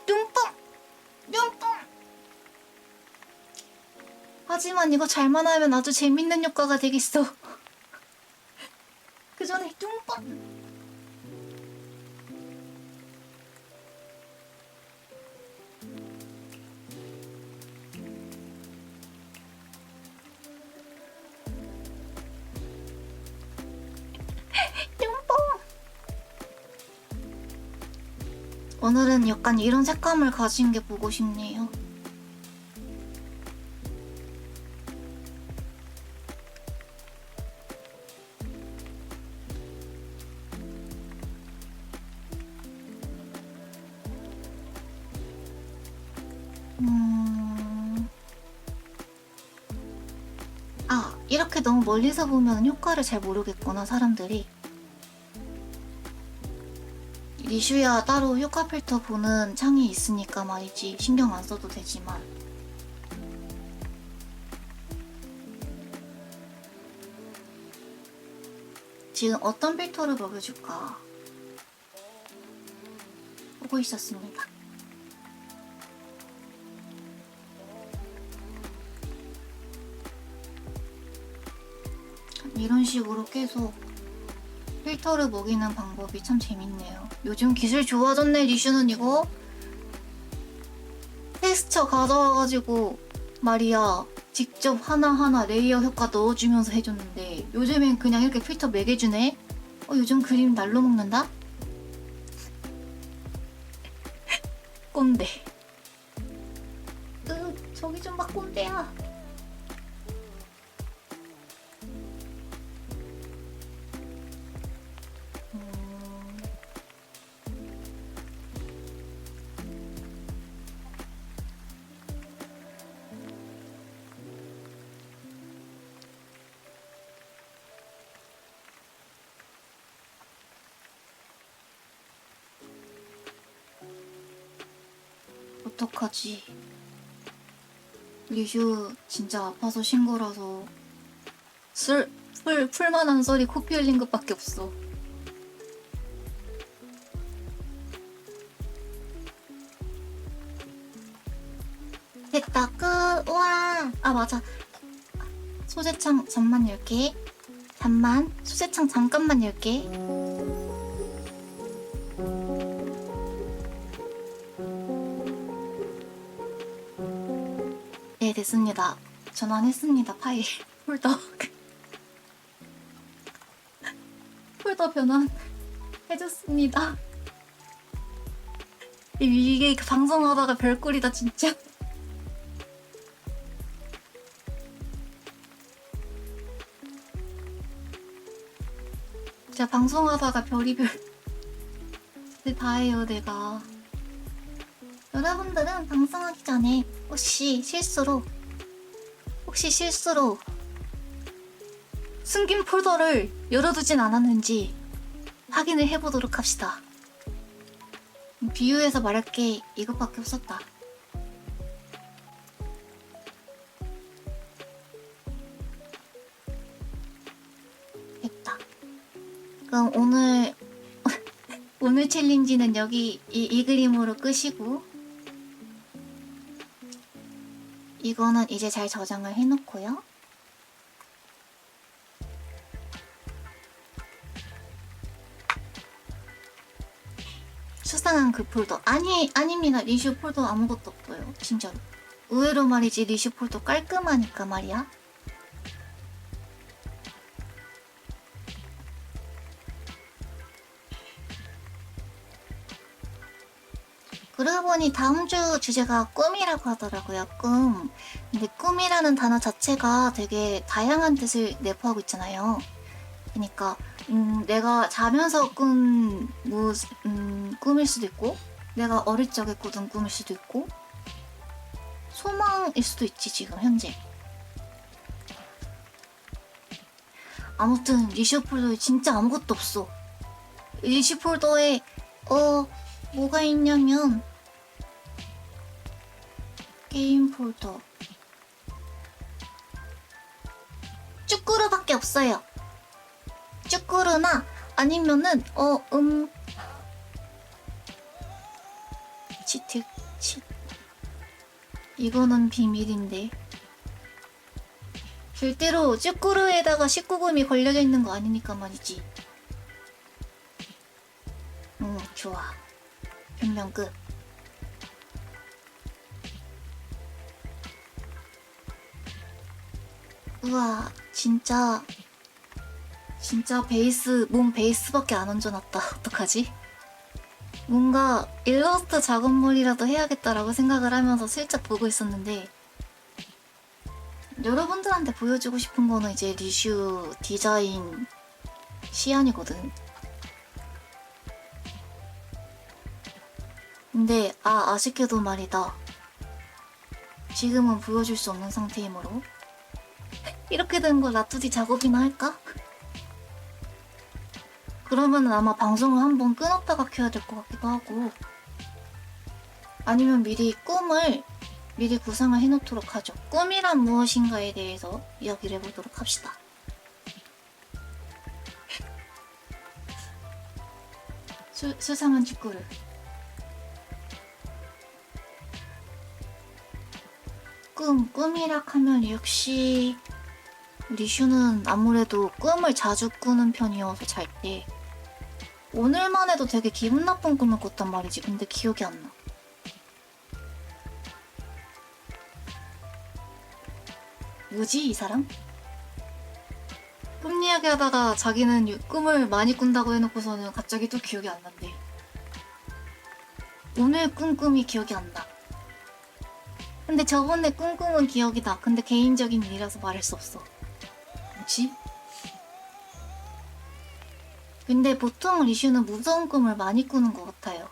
뚱뚱! 하지만 이거 잘만 하면 아주 재밌는 효과가 되겠어. 그 전에 뚱빵! 오늘은 약간 이런 색감을 가진 게 보고 싶네요. 이렇게 너무 멀리서 보면 효과를 잘 모르겠구나, 사람들이. 리슈야 따로 효과 필터 보는 창이 있으니까 말이지. 신경 안 써도 되지만. 지금 어떤 필터를 먹여줄까 보고 있었습니다. 이런 식으로 계속 필터를 먹이는 방법이 참 재밌네요. 요즘 기술 좋아졌네. 리슈는 이거 텍스처 가져와가지고 말이야 직접 하나하나 레이어 효과 넣어주면서 해줬는데 요즘엔 그냥 이렇게 필터 매겨주네. 요즘 그림 날로 먹는다? 꼰대. 저기 좀 막 꼰대야. 어떡하지? 리슈 진짜 아파서 신고라서 풀만한 소리 코피 흘린 것밖에 없어. 됐다 끝. 우와. 아 맞아. 소재창 잠만 열게. 소재창 잠깐만 열게. 네, 됐습니다. 전환했습니다. 파일 폴더 변환 해줬습니다. 이게 방송하다가 별꼴이다 진짜. 제가 방송하다가 별이별 다 해요 내가. 여러분들은 방송하기 전에 혹시 실수로 숨긴 폴더를 열어두진 않았는지 확인을 해보도록 합시다. 비유해서 말할 게 이것밖에 없었다. 됐다. 그럼 오늘 챌린지는 여기 이 그림으로 끄시고, 이거는 이제 잘 저장을 해놓고요. 수상한 그 폴더. 아닙니다. 리슈 폴더 아무것도 없어요. 진짜로. 의외로 말이지 리슈 폴더 깔끔하니까 말이야. 그러고 보니 다음 주 주제가 꿈이라고 하더라고요. 꿈. 근데 꿈이라는 단어 자체가 되게 다양한 뜻을 내포하고 있잖아요. 그러니까 내가 자면서 꿈일 수도 있고, 내가 어릴 적에 꾸던 꿈일 수도 있고, 소망일 수도 있지 지금 현재. 아무튼 리슈 폴더에 진짜 아무것도 없어. 리슈 폴더에 뭐가 있냐면 게임 폴더, 쭈꾸루밖에 없어요. 쭈꾸루나 아니면은 치트 이거는 비밀인데 절대로 쭈꾸루에다가 19금이 걸려져 있는 거 아니니까 말이지. 좋아. 변명 끝. 우와, 진짜 몸 베이스밖에 안 얹어놨다. 어떡하지? 뭔가 일러스트 작업물이라도 해야겠다라고 생각을 하면서 슬쩍 보고 있었는데, 여러분들한테 보여주고 싶은 거는 이제 리슈 디자인 시안이거든. 근데 아쉽게도 말이다. 지금은 보여줄 수 없는 상태이므로 이렇게 된 걸 놔두디 작업이나 할까? 그러면 아마 방송을 한번 끊었다가 켜야 될 것 같기도 하고, 아니면 미리 구상을 해놓도록 하죠. 꿈이란 무엇인가에 대해서 이야기를 해보도록 합시다. 수상한 쭈꾸루. 꿈이라 하면 역시 리슈는 아무래도 꿈을 자주 꾸는 편이어서 잘 때, 오늘만 해도 되게 기분 나쁜 꿈을 꿨단 말이지. 근데 기억이 안 나. 뭐지 이 사람? 꿈 이야기 하다가 자기는 꿈을 많이 꾼다고 해놓고서는 갑자기 또 기억이 안 난대. 오늘 꾼 꿈이 기억이 안 나. 근데 저번에 꾼 꿈은 기억이 나. 근데 개인적인 일이라서 말할 수 없어. 뭐지? 근데 보통 리슈는 무서운 꿈을 많이 꾸는 것 같아요.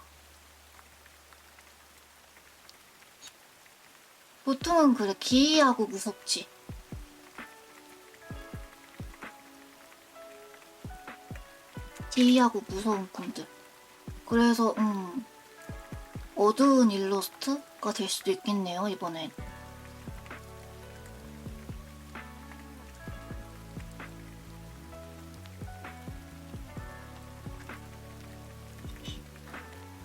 보통은 그래. 기이하고 무섭지. 기이하고 무서운 꿈들. 그래서 어두운 일러스트가 될 수도 있겠네요, 이번엔.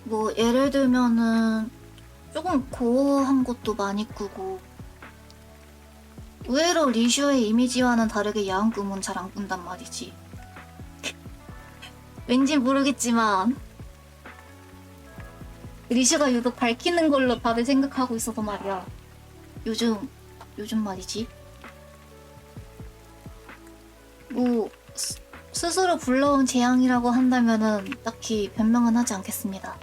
뭐 예를 들면은 조금 고어한 것도 많이 꾸고, 의외로 리슈의 이미지와는 다르게 야한 꿈은 잘 안 꾼단 말이지. 왠지 모르겠지만 리슈가 유독 밝히는 걸로 다들 생각하고 있어서 말이야. 요즘 말이지. 뭐 스스로 불러온 재앙이라고 한다면은 딱히 변명은 하지 않겠습니다.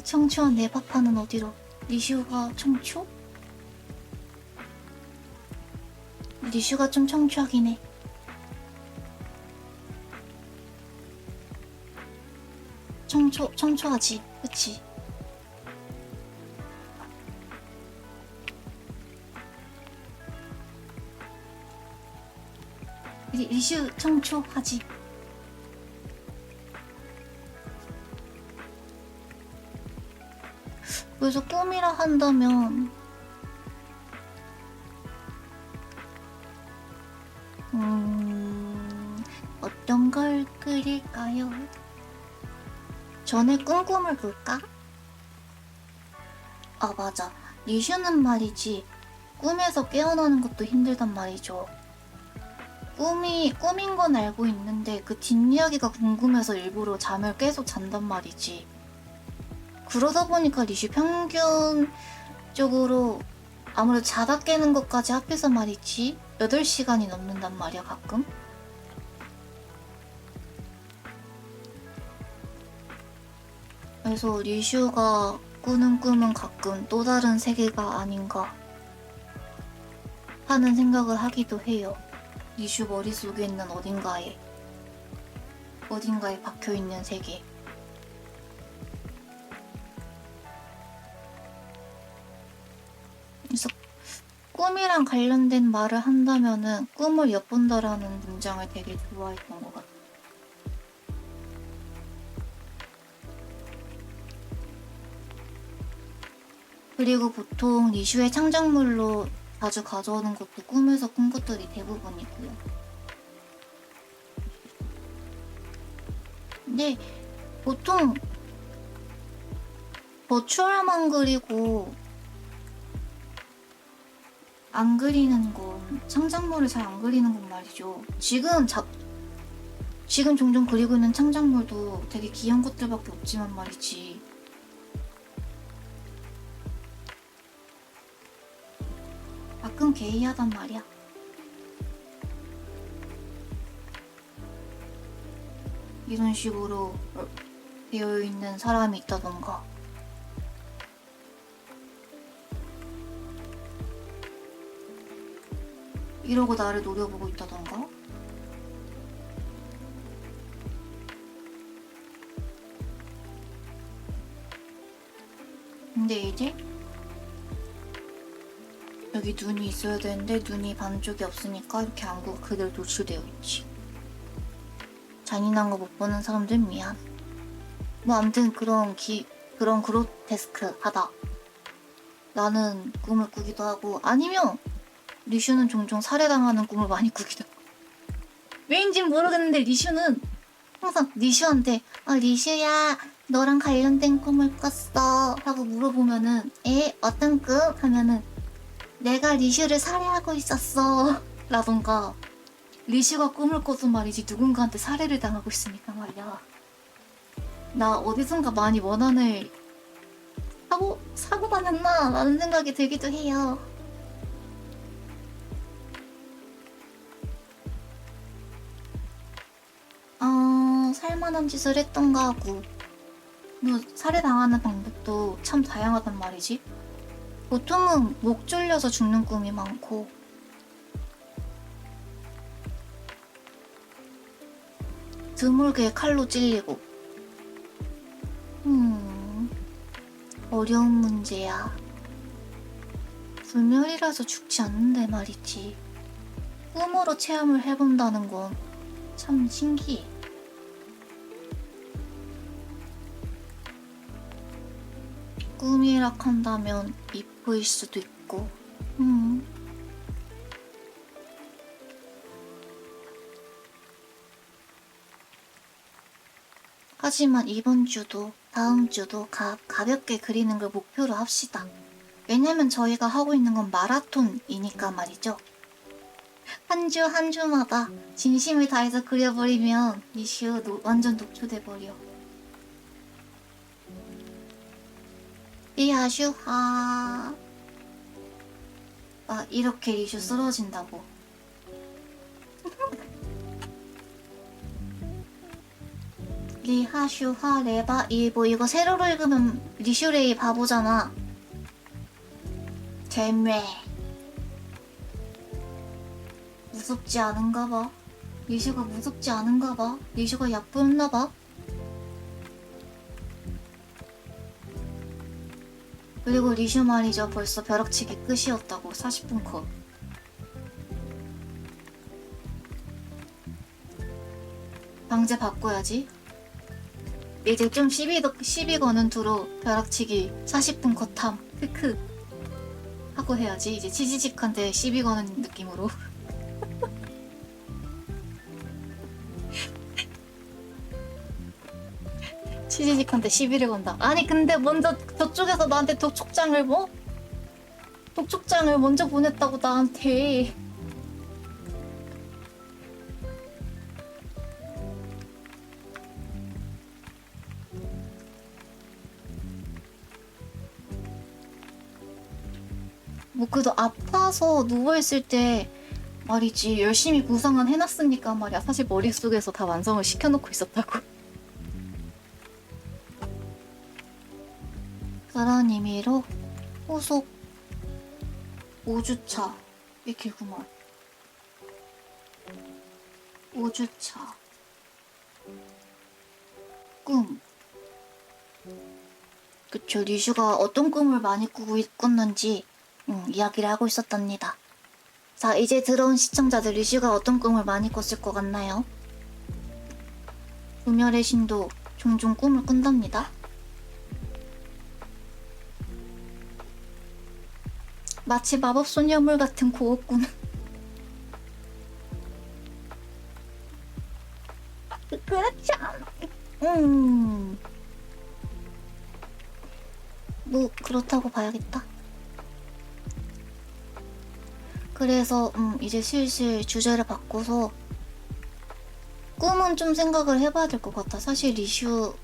청초한 내 파파는 어디로? 리슈가 청초? 리슈가 좀 청초하긴 해. 청초하지, 그치? 리슈 청초하지. 그래서 꿈이라 한다면 어떤 걸 그릴까요? 전에 꿈을 꿀까? 아 맞아. 리슈는 말이지 꿈에서 깨어나는 것도 힘들단 말이죠. 꿈인 건 알고 있는데 그 뒷이야기가 궁금해서 일부러 잠을 계속 잔단 말이지. 그러다 보니까 리슈 평균적으로 아무래도 자다 깨는 것까지 합해서 말이지 8시간이 넘는단 말이야 가끔. 그래서 리슈가 꾸는 꿈은 가끔 또 다른 세계가 아닌가 하는 생각을 하기도 해요. 리슈 머릿속에 있는 어딘가에 박혀있는 세계. 그래서 꿈이랑 관련된 말을 한다면은 꿈을 엿본다라는 문장을 되게 좋아했던 것 같아요. 그리고 보통 리슈의 창작물로 자주 가져오는 것도 꿈에서 꾼 것들이 대부분이고요. 근데 보통 버추얼만 그리고 안 그리는 건, 창작물을 잘 안 그리는 건 말이죠. 지금 종종 그리고 있는 창작물도 되게 귀여운 것들밖에 없지만 말이지. 가끔 게이하단 말이야. 이런 식으로 되어 있는 사람이 있다던가. 이러고 나를 노려보고 있다던가. 근데 이제 여기 눈이 있어야 되는데 눈이 반쪽이 없으니까 이렇게 안구가 그대로 노출되어 있지. 잔인한 거 못 보는 사람들 미안. 뭐 아무튼 그런 그로테스크하다 라는 꿈을 꾸기도 하고, 아니면 리슈는 종종 살해당하는 꿈을 많이 꾸기도 하고. 왜인진 모르겠는데 리슈는 항상 리슈한테 리슈야 너랑 관련된 꿈을 꿨어 라고 물어보면은 어떤 꿈? 하면은 내가 리슈를 살해하고 있었어 라던가, 리슈가 꿈을 꿔도 말이지 누군가한테 살해를 당하고 있으니까 말이야. 나 어디선가 많이 원한을 사고 다녔나 라는 생각이 들기도 해요. 살만한 짓을 했던가 하고, 뭐 살해당하는 방법도 참 다양하단 말이지. 보통은 목 졸려서 죽는 꿈이 많고, 드물게 칼로 찔리고. 어려운 문제야. 불멸이라서 죽지 않는데 말이지. 꿈으로 체험을 해본다는 건 참 신기해. 꿈이라 한다면 이쁘일 수도 있고. 하지만 이번 주도 다음 주도 가볍게 그리는 걸 목표로 합시다. 왜냐면 저희가 하고 있는 건 마라톤이니까 말이죠. 한 주 한 주마다 진심을 다해서 그려버리면 리슈 완전 녹초돼버려. 리하슈하. 아, 이렇게 리슈 쓰러진다고. 리하슈하 레바 일보. 이거 세로로 읽으면 리슈레이 바보잖아. 잼외. 무섭지 않은가 봐. 리슈가 무섭지 않은가 봐. 리슈가 약부였나 봐. 그리고 리슈 말이죠. 벌써 벼락치기 끝이었다고. 40분 컷. 방제 바꿔야지. 이제 좀 시비 거는 투로 벼락치기 40분 컷함. 크크. 하고 해야지. 이제 치지직한테 시비 거는 느낌으로. 치지직한테 시비를 건다. 아니 근데 먼저 저쪽에서 나한테 독촉장을 뭐? 독촉장을 먼저 보냈다고 나한테. 뭐 그래도 아파서 누워있을 때 말이지 열심히 구상은 해놨으니까 말이야. 사실 머릿속에서 다 완성을 시켜놓고 있었다고. 그런 의미로 후속 5주차. 꽤 길구만. 5주차 꿈. 그쵸. 리슈가 어떤 꿈을 많이 꿨는지 이야기를 하고 있었답니다. 자, 이제 들어온 시청자들 리슈가 어떤 꿈을 많이 꿨을 것 같나요? 불멸의 신도 종종 꿈을 꾼답니다. 마치 마법소녀물 같은 고어꿈. 그렇지 않아. 뭐 그렇다고 봐야겠다. 그래서 이제 슬슬 주제를 바꿔서 꿈은 좀 생각을 해봐야 될 것 같아. 사실 리슈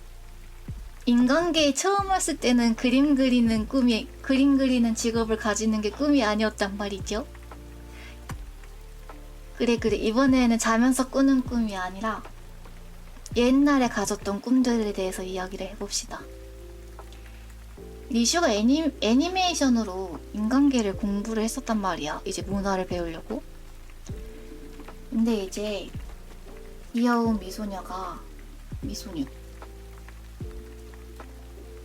인간계에 처음 왔을 때는 그림 그리는 직업을 가지는 게 꿈이 아니었단 말이죠. 그래 이번에는 자면서 꾸는 꿈이 아니라 옛날에 가졌던 꿈들에 대해서 이야기를 해봅시다. 리슈가 애니메이션으로 인간계를 공부를 했었단 말이야. 이제 문화를 배우려고. 근데 이제 귀여운 미소녀가 미소녀.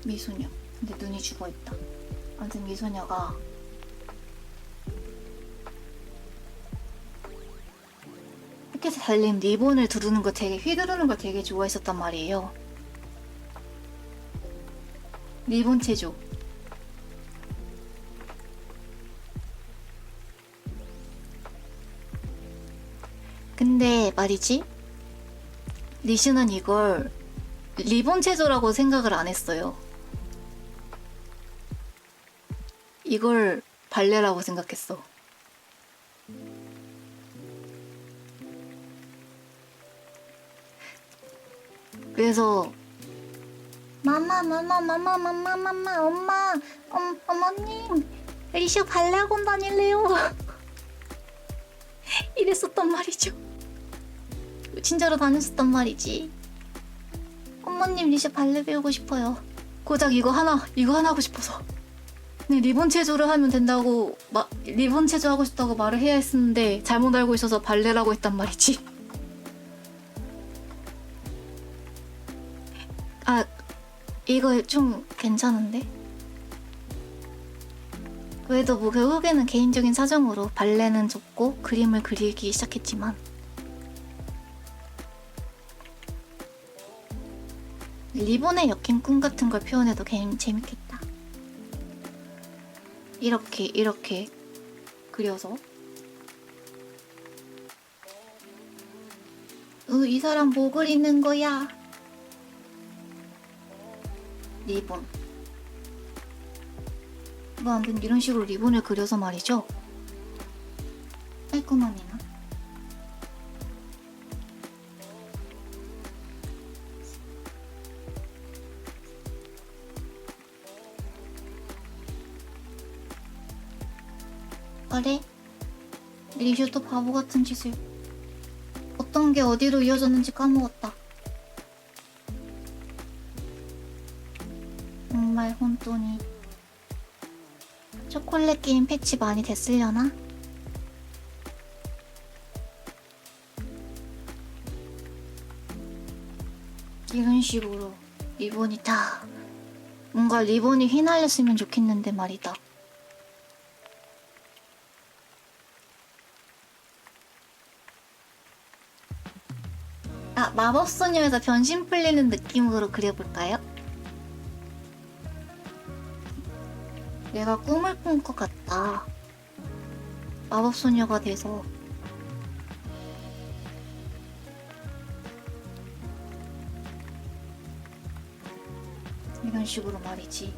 근데 눈이 죽어있다. 아무튼 미소녀가 이렇게 달린 리본을 두르는 거 되게 휘두르는 거 되게 좋아했었단 말이에요. 리본 체조. 근데 말이지 리슈는 이걸 리본 체조라고 생각을 안 했어요. 이걸 발레라고 생각했어. 그래서 엄마 어머님 리슈 발레 학원 다닐래요. 이랬었단 말이죠. 진짜로 다녔었단 말이지. 꽃모님 리시 발레 배우고 싶어요. 고작 이거 하나 하고 싶어서. 네, 리본 체조를 하면 된다고 리본 체조 하고 싶다고 말을 해야 했었는데 잘못 알고 있어서 발레라고 했단 말이지. 아, 이거 좀 괜찮은데? 그래도 뭐 결국에는 개인적인 사정으로 발레는 접고 그림을 그리기 시작했지만 리본에 엮인 꿈 같은 걸 표현해도 재밌겠다. 이렇게 그려서 이 사람 뭐 그리는 거야? 리본. 뭐 아무튼 이런 식으로 리본을 그려서 말이죠. 깔끔하네요. 그래? 리슈도 바보 같은 짓을. 어떤 게 어디로 이어졌는지 까먹었다. 정말 혼돈이. 초콜릿 게임 패치 많이 됐으려나? 이런 식으로 리본이 다 뭔가 리본이 휘날렸으면 좋겠는데 말이다. 아, 마법소녀에서 변신 풀리는 느낌으로 그려볼까요? 내가 꿈을 꾼 것 같다. 마법소녀가 돼서. 이런 식으로 말이지.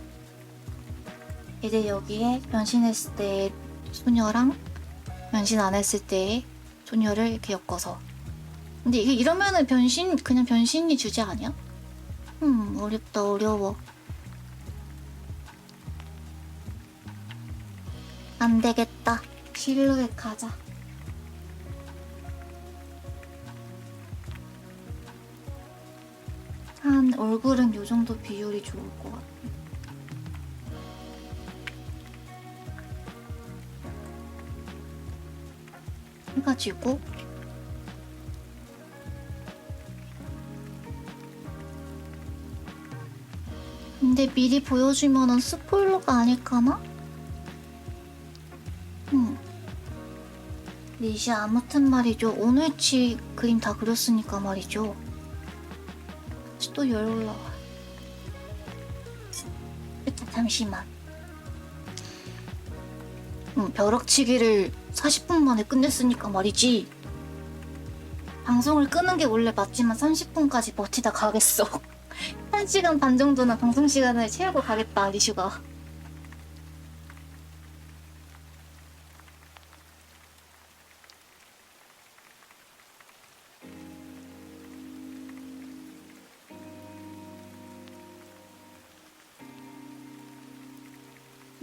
이제 여기에 변신했을 때의 소녀랑 변신 안 했을 때의 소녀를 이렇게 엮어서. 근데 이게 이러면은 그냥 변신이 주제 아니야? 어렵다, 어려워. 안 되겠다. 실루엣 가자. 한 얼굴은 요 정도 비율이 좋을 것 같아. 해가지고 근데 미리 보여주면은 스포일러가 아닐까나? 리시 아무튼 말이죠. 오늘치 그림 다 그렸으니까 말이죠. 또 열 올라와. 일단 잠시만. 벼락치기를 40분 만에 끝냈으니까 말이지. 방송을 끄는 게 원래 맞지만 30분까지 버티다 가겠어. 1시간 반 정도는 방송 시간을 채우고 가겠다, 리슈가.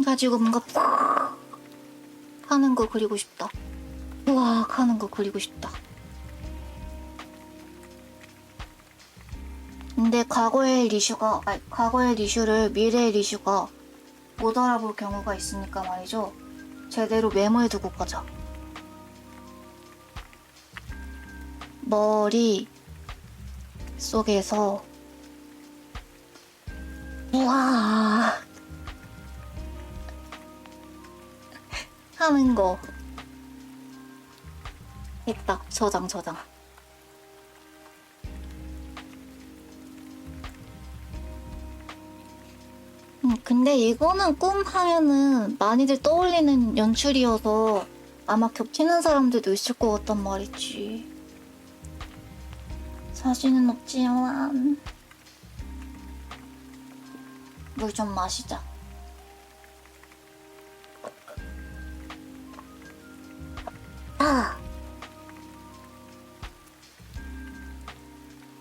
가지고 뭔가 푹 하는 거 그리고 싶다. 우악 하는 거 그리고 싶다. 근데 과거의 리슈를 미래의 리슈가 못 알아볼 경우가 있으니까 말이죠. 제대로 메모해두고 가자. 머리 속에서 우와 하는 거. 됐다. 저장. 근데 이거는 꿈 하면은 많이들 떠올리는 연출이어서 아마 겹치는 사람들도 있을 것 같단 말이지. 사진은 없지만 물 좀 마시자.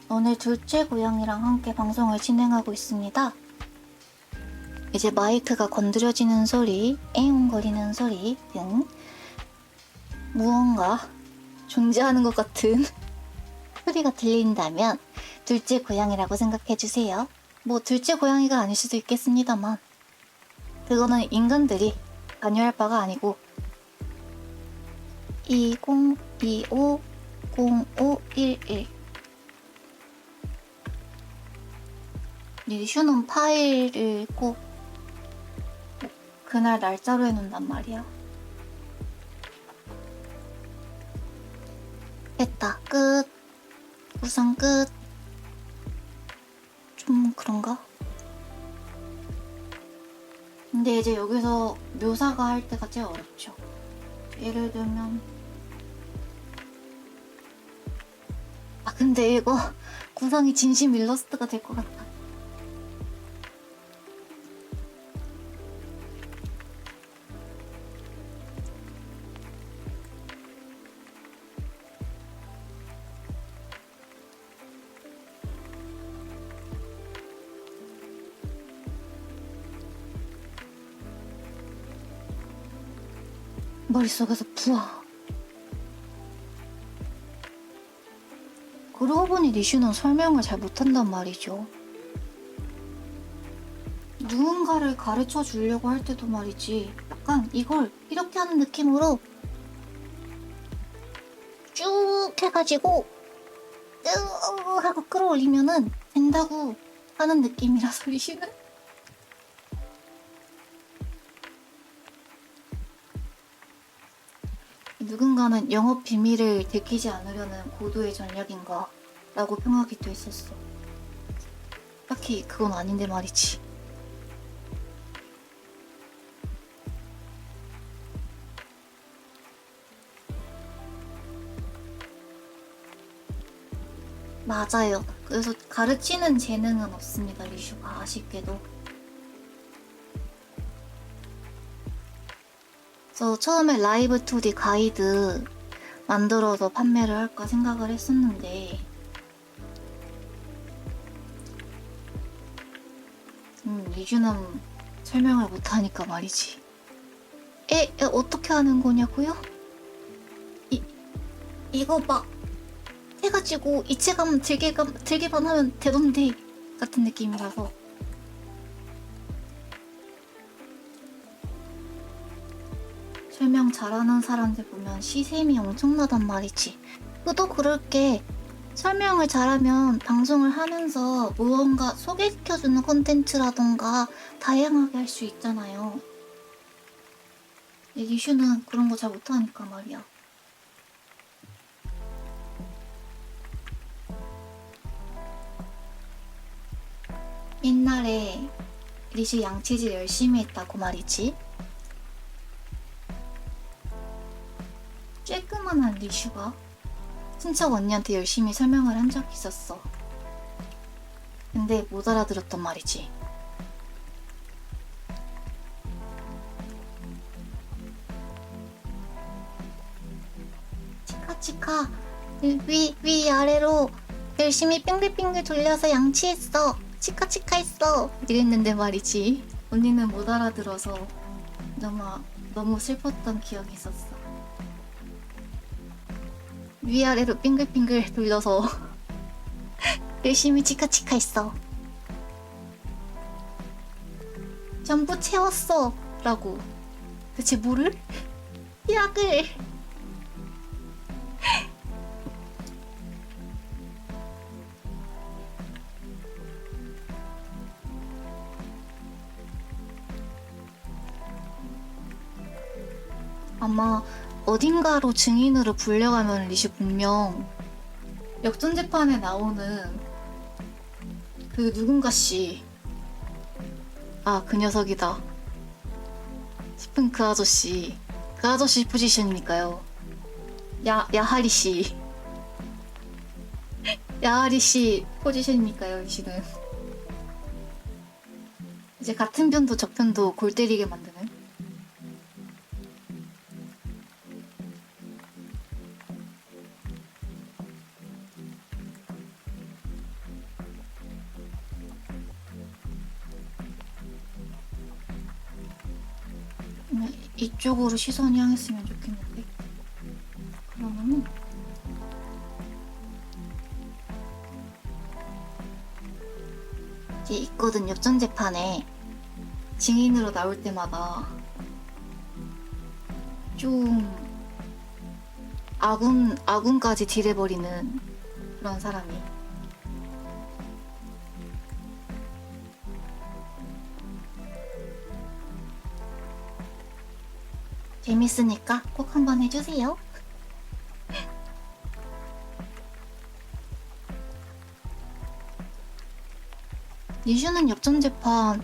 오늘 둘째 고양이랑 함께 방송을 진행하고 있습니다. 이제 마이크가 건드려지는 소리, 애용거리는 소리 등 무언가 존재하는 것 같은 소리가 들린다면 둘째 고양이라고 생각해주세요. 뭐 둘째 고양이가 아닐 수도 있겠습니다만 그거는 인간들이 관여할 바가 아니고 20250511 리슈는 파일을 꼭 그날 날짜로 해놓는단 말이야. 됐다. 끝. 구상 끝. 좀 그런가? 근데 이제 여기서 묘사가 할 때가 제일 어렵죠. 예를 들면 근데 이거 구상이 진심 일러스트가 될 것 같다. 머릿속에서 부하. 그러고 보니 리슈는 설명을 잘 못한단 말이죠. 누군가를 가르쳐 주려고 할 때도 말이지. 약간 이걸 이렇게 하는 느낌으로 쭉 해가지고 하고 끌어올리면은 된다고 하는 느낌이라서 리슈는. 누군가는 영업 비밀을 들키지 않으려는 고도의 전략인가 라고 평하기도 했었어. 딱히 그건 아닌데 말이지. 맞아요. 그래서 가르치는 재능은 없습니다, 리슈가. 아쉽게도. 저 처음에 라이브 2D 가이드 만들어서 판매를 할까 생각을 했었는데 리슈는 설명을 못하니까 말이지. 어떻게 하는 거냐고요? 이거 막 해가지고 이체감 들게만 하면 되던데 같은 느낌이라서. 설명 잘하는 사람들 보면 시샘이 엄청나단 말이지. 그도 그럴게. 설명을 잘하면 방송을 하면서 무언가 소개시켜주는 콘텐츠라던가 다양하게 할 수 있잖아요. 리슈는 그런 거 잘 못하니까 말이야. 옛날에 리슈 양치질 열심히 했다고 말이지. 쬐끄만한 리슈가 친척 언니한테 열심히 설명을 한 적이 있었어. 근데 못 알아들었단 말이지. 치카치카 위 아래로 열심히 빙글빙글 돌려서 양치했어. 치카치카 했어. 이랬는데 말이지. 언니는 못 알아들어서 너무 슬펐던 기억이 있었어. 위아래로 빙글빙글 돌려서 열심히 치카치카 했어. 전부 채웠어 라고. 대체 뭐를? 약을. 아마 어딘가로 증인으로 불려가면 리슈 분명 역전재판에 나오는 그 누군가 씨, 그 녀석이다 싶은 그 아저씨 포지션이니까요. 야하리 씨 야하리 씨 포지션이니까요. 리슈는 이제 같은 편도 적편도 골 때리게 만드는. 이쪽으로 시선이 향했으면 좋겠는데. 그러면은 게 있거든. 엽전재판에 증인으로 나올 때마다 좀 아군까지 딜해버리는 그런 사람이. 재밌으니까 꼭 한번 해주세요. 니슈는 엽전재판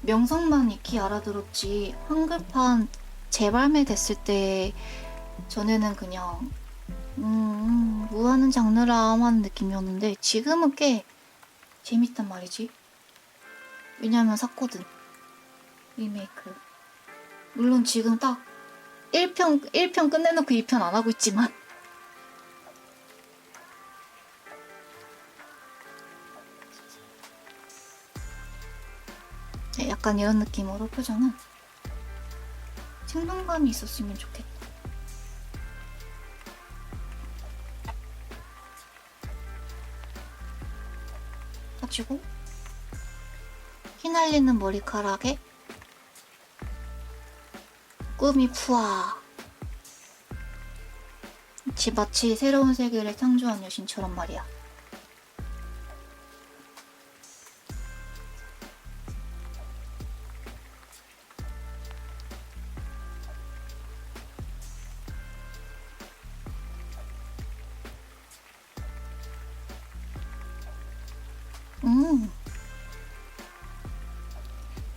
명성만 익히 알아들었지 한글판 재발매됐을 때 전에는 그냥 뭐 하는 장르라 하는 느낌이었는데 지금은 꽤 재밌단 말이지. 왜냐면 샀거든. 리메이크. 물론 지금 딱 1편 끝내놓고 2편 안 하고 있지만 네, 약간 이런 느낌으로 표정은 생동감이 있었으면 좋겠다. 가지고 휘날리는 머리카락에 꿈이 푸아. 마치 새로운 세계를 창조한 여신처럼 말이야.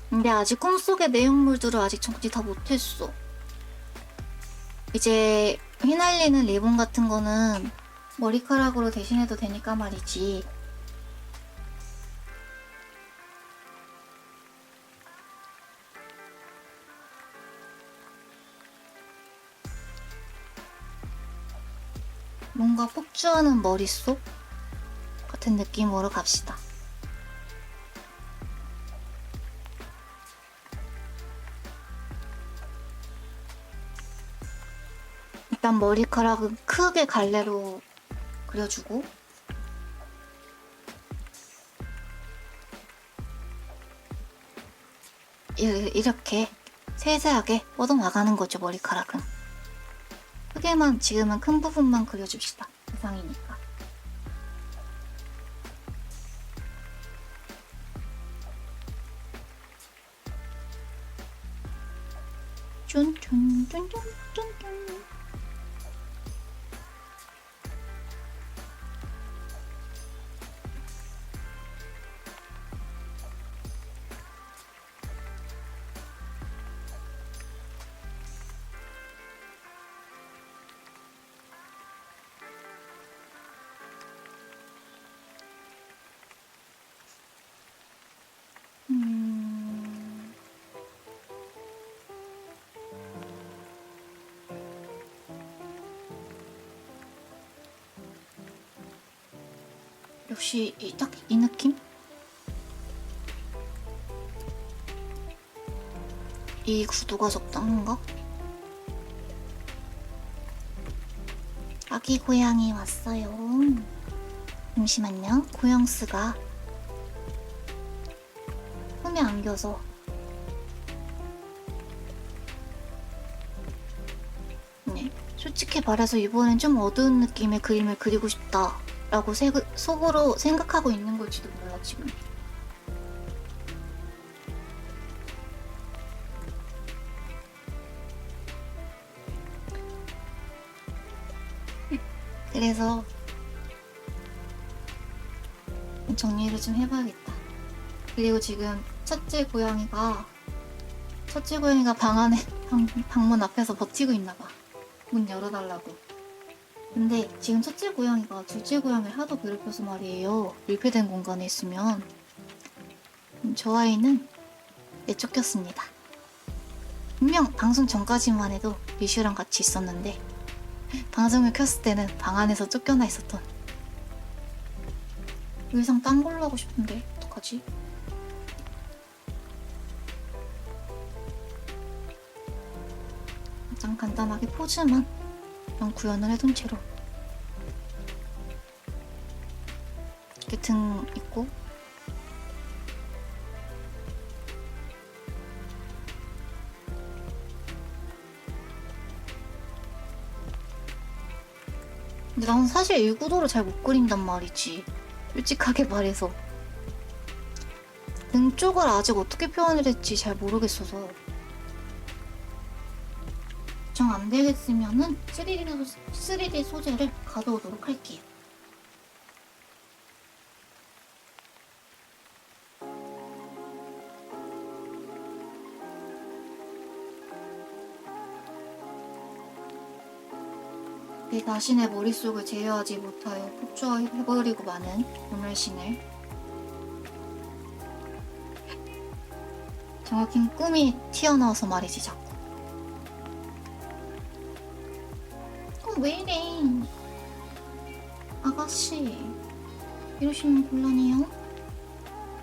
근데 아직 꿈속의 내용물들을 아직 정리 다 못했어. 이제 휘날리는 리본 같은 거는 머리카락으로 대신해도 되니까 말이지. 뭔가 폭주하는 머릿속 같은 느낌으로 갑시다. 일단 머리카락은 크게 갈래로 그려주고 이렇게 세세하게 뻗어나가는 거죠. 머리카락은 크게만 지금은 큰 부분만 그려줍시다. 이상이니까. 쫀쫀쫀쫀쫀쫀. 역시 딱 이 느낌? 이 구도가 적당한가? 아기 고양이 왔어요. 잠시만요. 고영스가 손에 안겨서 네, 솔직히 말해서 이번엔 좀 어두운 느낌의 그림을 그리고 싶다 라고 속으로 생각하고 있는 걸지도 몰라 지금. 그래서 정리를 좀 해봐야겠다. 그리고 지금 첫째 고양이가 방 안에 방문 앞에서 버티고 있나봐. 문 열어달라고. 근데 지금 첫째 고양이가 둘째 고양이를 하도 괴롭혀서 말이에요. 밀폐된 공간에 있으면. 저 아이는 내쫓겼습니다. 분명 방송 전까지만 해도 리슈랑 같이 있었는데 방송을 켰을 때는 방 안에서 쫓겨나 있었던. 의상 딴 걸로 하고 싶은데 어떡하지? 가장 간단하게 포즈만 그냥 구현을 해둔 채로 이렇게 등 있고 근데 난 사실 일구도를 잘 못 그린단 말이지. 솔직하게 말해서. 등 쪽을 아직 어떻게 표현을 할지 잘 모르겠어서. 정 안 되겠으면은 3D 소재를 가져오도록 할게요. 내 자신의 머릿속을 제어하지 못하여 폭주해버리고 마는 오늘신을 정확히 꿈이 튀어나와서 말이지 자꾸. 왜 이래 아가씨, 이러시면 곤란해요.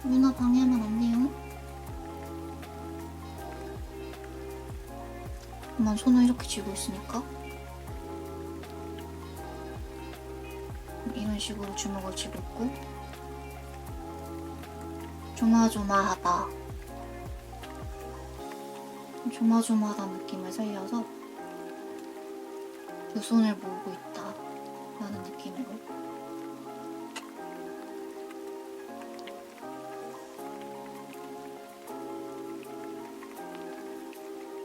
누나 방해하면 안 돼요. 난 손을 이렇게 쥐고 있으니까 이런 식으로 주먹을 쥐고 있고 조마조마하다. 조마조마하다는 느낌을 살려서 두 손을 모으고 있다 라는 느낌으로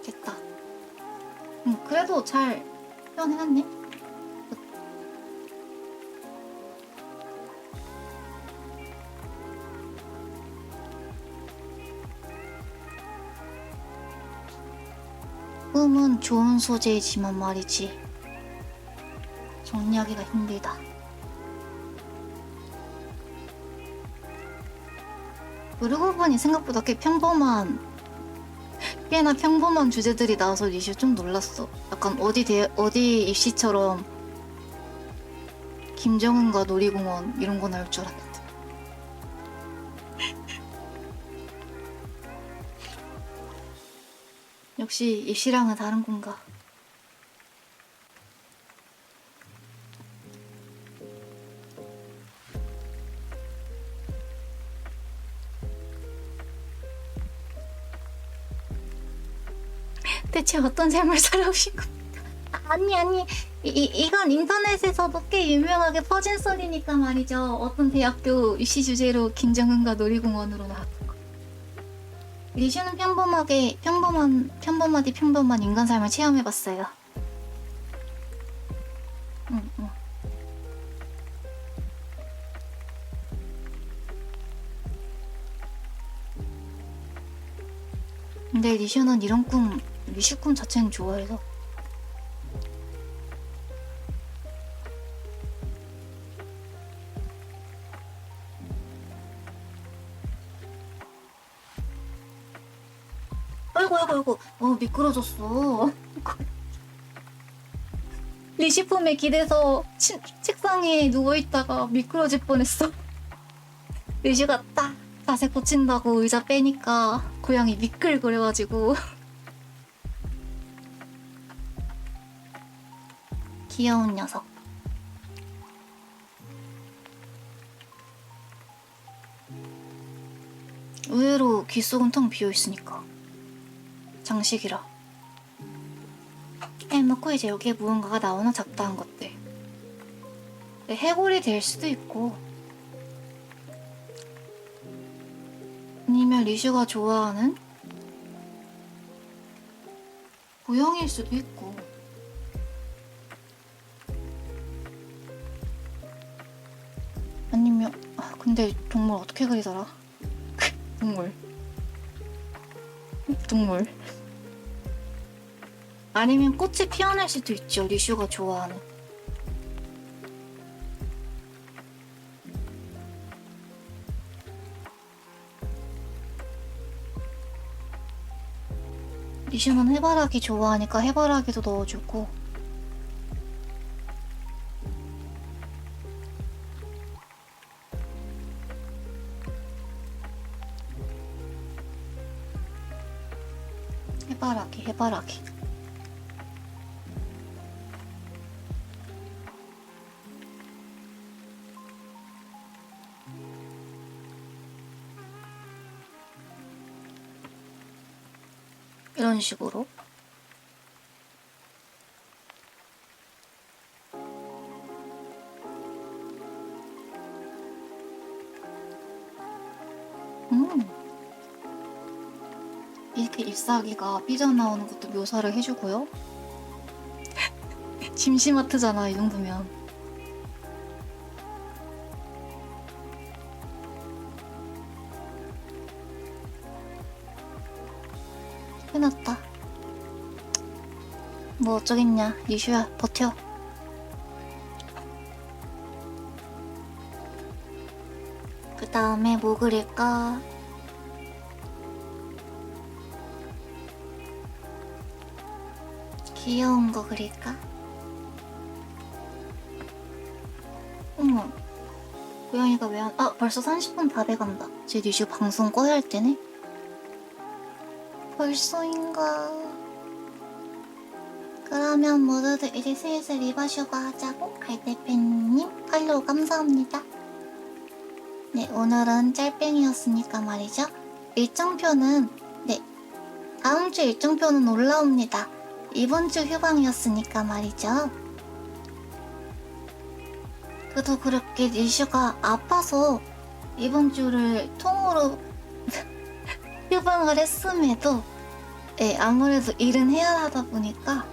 됐다. 그래도 잘 표현해놨네. 꿈은 좋은 소재이지만 말이지 정리하기가 힘들다. 그러고 보니 생각보다 꽤나 평범한 주제들이 나와서 리슈 좀 놀랐어. 약간 어디 입시처럼 김정은과 놀이공원 이런 거 나올 줄 알았는데. 역시 입시랑은 다른 건가. 대체 어떤 삶을 살아오신 겁니까? 아니 이건 인터넷에서도 꽤 유명하게 퍼진 소리니까 말이죠. 어떤 대학교 입시 주제로 김정은과 놀이공원으로 나왔던 거. 리슈는 평범한 인간 삶을 체험해봤어요. 응. 근데 리슈는 이런 리슈 꿈 자체는 좋아해서. 아이고 미끄러졌어. 리시폼에 기대서 책상에 누워있다가 미끄러질 뻔했어. 리슈가 딱 자세 고친다고 의자 빼니까 고양이 미끌거려가지고 귀여운 녀석. 의외로 귀 속은 텅 비어있으니까 장식이라. 해놓고 이제 여기에 무언가가 나오는 잡다한 것들. 해골이 될 수도 있고 아니면 리슈가 좋아하는 고양이일 수도 있고. 아니면 근데 동물 어떻게 그리더라? 동물 아니면 꽃이 피어날 수도 있죠. 리슈가 좋아하는. 리슈는 해바라기 좋아하니까 해바라기도 넣어주고. 해바라기. 이런 식으로. 잎사귀가 삐져나오는 것도 묘사를 해주고요. 심심하트잖아 이 정도면. 해놨다. 뭐 어쩌겠냐. 니슈야 버텨. 그 다음에 뭐 그릴까? 귀여운 거 그릴까? 어머, 고양이가 왜 아, 벌써 30분 다 돼간다. 제 니슈 방송 꺼야 할 때네? 벌써인가? 그러면 모두들 이제 슬슬 리바슈가 하자고. 갈대팬님 팔로우 감사합니다. 네, 오늘은 짤뺑이였으니까 말이죠. 일정표는 네, 다음 주 일정표는 올라옵니다. 이번 주 휴방이었으니까 말이죠. 그래도 그렇게 니슈가 아파서 이번 주를 통으로 휴방을 했음에도 네, 아무래도 일은 해야 하다 보니까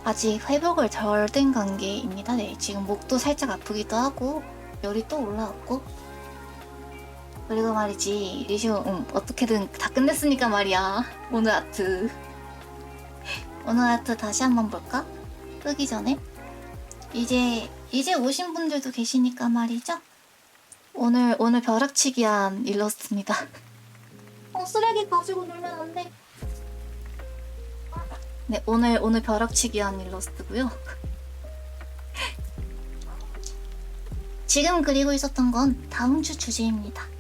아직 회복을 덜 된 관계입니다. 네, 지금 목도 살짝 아프기도 하고 열이 또 올라왔고 그리고 말이지 리슈 어떻게든 다 끝냈으니까 말이야. 오늘 아트 다시 한번 볼까? 끄기 전에 이제 오신 분들도 계시니까 말이죠. 오늘 벼락치기 한 일러스트입니다. 쓰레기 가지고 놀면 안 돼. 네, 오늘 벼락치기 한 일러스트고요. 지금 그리고 있었던 건 다음 주 주제입니다.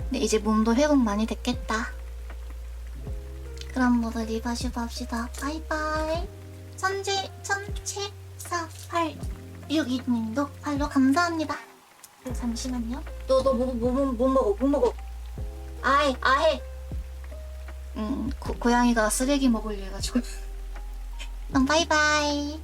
네, 이제 몸도 회복 많이 됐겠다. 그럼 모두 리바슈 봅시다. 바이바이. 천체4862님도 팔로 감사합니다. 잠시만요. 너 뭐 먹어? 아해. 고양이가 쓰레기 먹을 일 가지고. 바이바이.